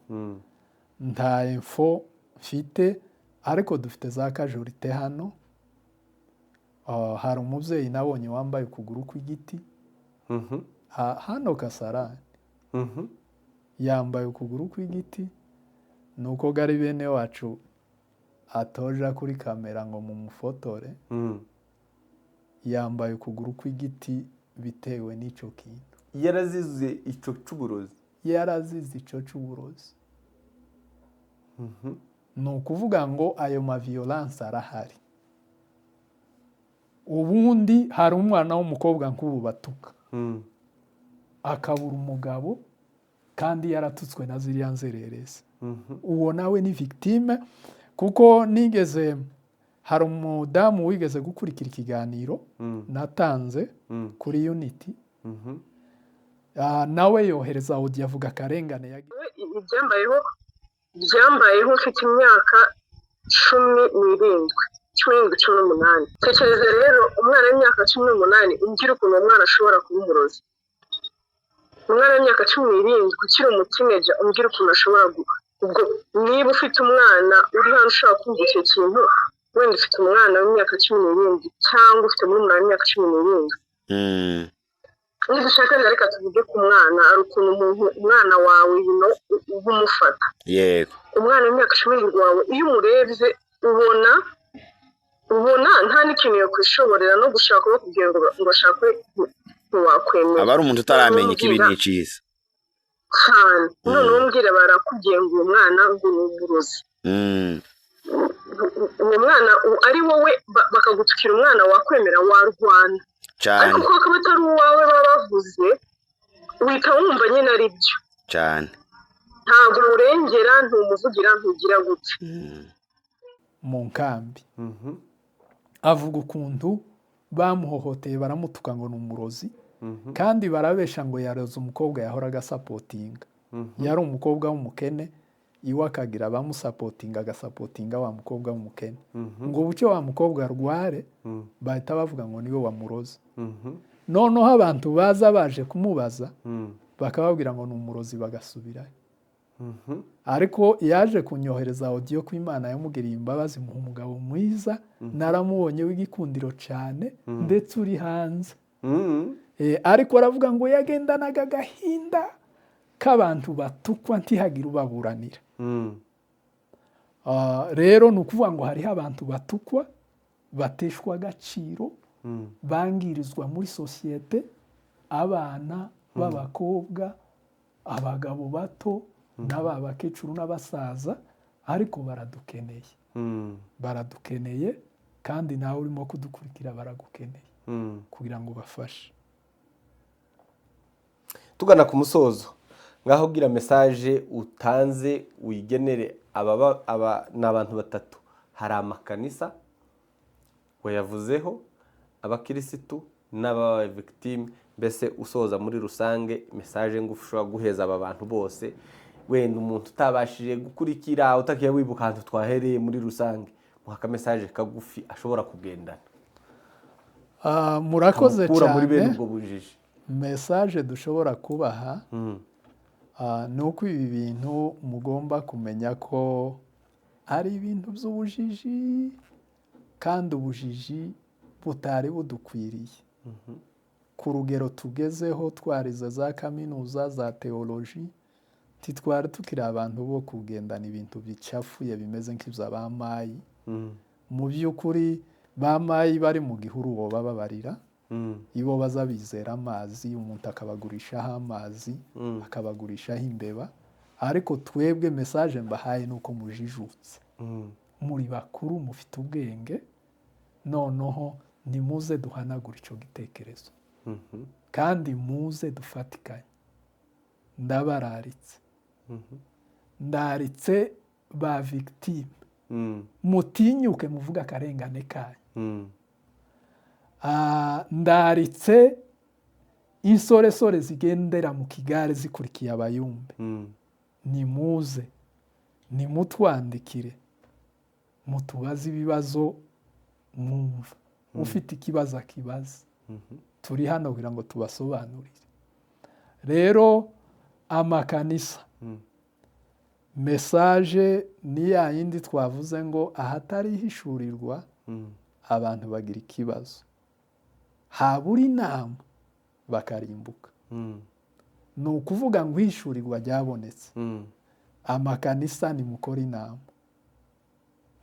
nta info mfite, ariko dufite za kajorite hano. Hari umubyeyi nabonye wambaye ukuguru kw'igiti hano Kasarani, yambaye ukuguru kw'igiti. Nuko gari bene wacu atoja kuri kamera ngo mumufotore, yambaye ukuguru kw'igiti bitewe n'icyo kintu. Yarazize icyo cy'uburozi, yarazize icyo cy'uburozi. Ni ukuvuga ngo ayo ma violence arahari. Ubundi hari umwana w'umukobwa nk'ubu batuka, akabura umugabo kandi yaratutswe na ziriya nzererezi. Uwo nawe ni victime, kuko nigeze hari umudamu wigeze gukurikira ikiganiro natanze kuri Unity, nawe yohereza audio avuga akarengane yagiye. Byambayeho mfite imyaka 17, 18. Tekereza rero umwana w'imyaka 18 umbwira ukuntu umwana ashobora kuba umurozi. Umwana w'imyaka 17 ukiri umutineja umbwira ukuntu ashobora ubwo niba ufite umwana uri hano ushaka kumva icyo kintu, wenda ufite umwana w'imyaka 17 cyangwa ufite muri umwana w'imyaka 17, niba ushaka reka tuvuge ku mwana, ari ukuntu umwana wawe umufata. Yego, umwana w'imyaka 17 wawe iyo umurebye ubona nta n'ikintu yo kwishoborera no gushaka no kugira ngo ashakwe ntiwakwemera. aba ari umuntu utaramenya ikibi n'icyiza cyane. None umbwira barakubwiye ngo uwo mwana ngo ni umurozi. Uwo mwana ari wowe bakagutukira umwana wakwemera warwana cyane, ariko kuko akaba atari uwawe baba bavuze uhita wumva nyine ari byo cyane. ntabwo urengera ntumuvugira ntugira gutya. Mu nkambi avuga ukuntu bamuhohoteye baramutuka ngo ni umurozi, kandi barabesha ngo yaroze umukobwa yahoraga sapotinga. Yari umukobwa w'umukene, iwe akagira abamusapotinga, agasapotinga wa mukobwa w'umukene. Ngo bucyo wa mukobwa arware bahita bavuga ngo niwe wamuroze. Noneho abantu baza baje kumubaza bakababwira ngo ni umurozi bagasubirayo. Ariko yaje kunyohereza audio ko Imana yamugiriye imbabazi mu umugabo mwiza, naramubonye w'igikundiro cyane ndetse uri hanze. Ariko aravuga ngo yagendanaga agahinda k'abantu batukwa ntihagira ubaburanira. Rero ni ukuvuga ngo hariho abantu batukwa, bateshwa agaciro, bangirizwa muri sosiyete, abana b'abakobwa, abagabo bato, n'aba bakecuru n'abasaza, ariko baradukeneye. Baradukeneye kandi nawe urimo kudukurikira baragukeneye kugira ngo bafashe. tugana ku musozo ngaho gira message utanze uyigenere aba ni abantu batatu, hari amakanisa wayavuzeho, abakirisitu n'aba victime, mbese usoza muri rusange message ngufi ushobora guheza aba bantu bose, wenda umuntu utabashije gukurikira utakiye wibuka ahantu twahereye muri rusange, muhaka message kagufi ashobora kugendana. Murakoze muri bene cyane. ubwo bujiji. Message dushobora kubaha ni uko ibi bintu mugomba kumenya ko ari ibintu by'ubujiji kandi ubujiji butari budukwiriye. Ku rugero tugezeho twarize za kaminuza za teoloji, titwari tukiri abantu bo kugendana ibintu bicafuye bimeze nk'iby'abamayi. Mu by'ukuri bamayi bari mu gihuru bo bababarira, ibo baza bizera amazi, umuntu akabagurishaho amazi, akabagurishaho imbeba. Ariko twebwe message mbahaye nuko mujijutse, muri bakuru mufite ubwenge, noneho nimuze duhanagura icyo gitekerezo kandi muze dufatikanye. Ndabararitse, ndaritse ba victime, mutinyuke muvuga akarengane kanyu. Ndaritse insoresore zigendera mu kigare zikurikiye abayumbe, nimuze nimutwandikire mutubaze ibibazo mwumva, ufite ikibazo akibaza, turi hano kugira ngo tubasobanurire. Rero amakanisa message ni ya yindi twavuze ngo ahatari hishurirwa abantu bagira ikibazo, habura inama bakarimbuka. Ni ukuvuga ngo hishurirwa ryabonetse, amakanisa nimukora inama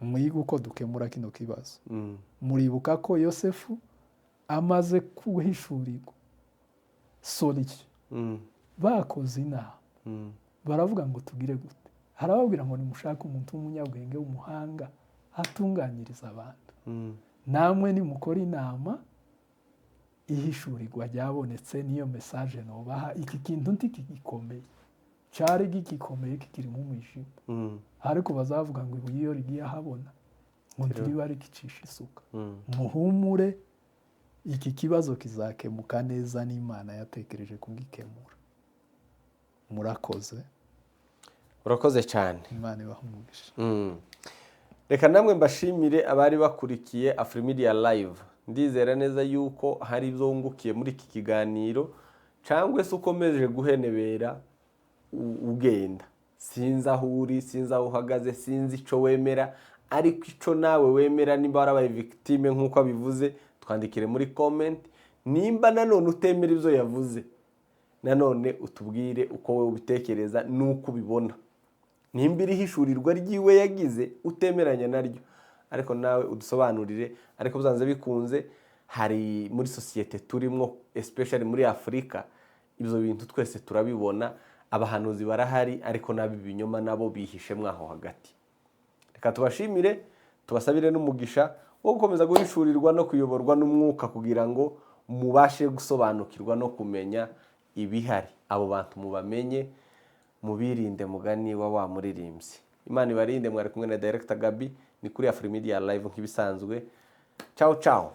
mwiga uko dukemura kino kibazo. Muribuka ko Yosefu amaze kuhishurirwa solution, bakoze inama baravuga ngo tugire gute. Harababwira ngo nimushake umuntu w'umunyabwenge w'umuhanga atunganyiriza abantu. Namwe nimukora inama, ihishurirwa ryabonetse. Niyo message nobaha. Iki kintu ntikigikomeye, cyari gikomeye kikiri mu mwijima, ariko bazavuga ngo ibuye iyo rigiye ahabona ngo ntiriba rikicisha isuka. Muhumure, iki kibazo kizakemuka neza, n'Imana yatekereje kugikemura. Murakoze. Urakoze cyane. Imana ibahe umugisha. Reka namwe mbashimire abari bakurikiye Afrimedia Live. Ndizera neza yuko hari ibyo wungukiye muri iki kiganiro, cyangwa se ukomeje guhenebera ugenda. Sinzi aho uri, sinzi aho uhagaze, sinzi icyo wemera, ariko icyo nawe wemera nimba warabaye victime nk'uko abivuze, twandikire muri comment. Nimba nanone utemera ibyo yavuze, nanone utubwire uko wowe ubitekereza n'uko ubibona. Nimba irihishurirwa ryiwe yagize utemeranya naryo, ariko nawe udusobanurire. Ariko byanze bikunze hari muri societe turimo, especially muri Afrika, ibyo bintu twese turabibona. Abahanuzi barahari, ariko nabi binyoma nabo bihishe mwaho hagati. Reka tubashimire, tubasabire n'umugisha wo gukomeza guhishurirwa no kuyoborwa n'umwuka, kugira ngo mubashe gusobanukirwa no kumenya ibihari. Abo bantu mubamenye, mubirinde mugani wa muririmbyi. Imana ibarinde. Mwari kumwe na Director Gabi, ni kuri Afrimedia Live nk'ibisanzwe. Ciao ciao.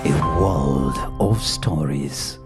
A world of stories.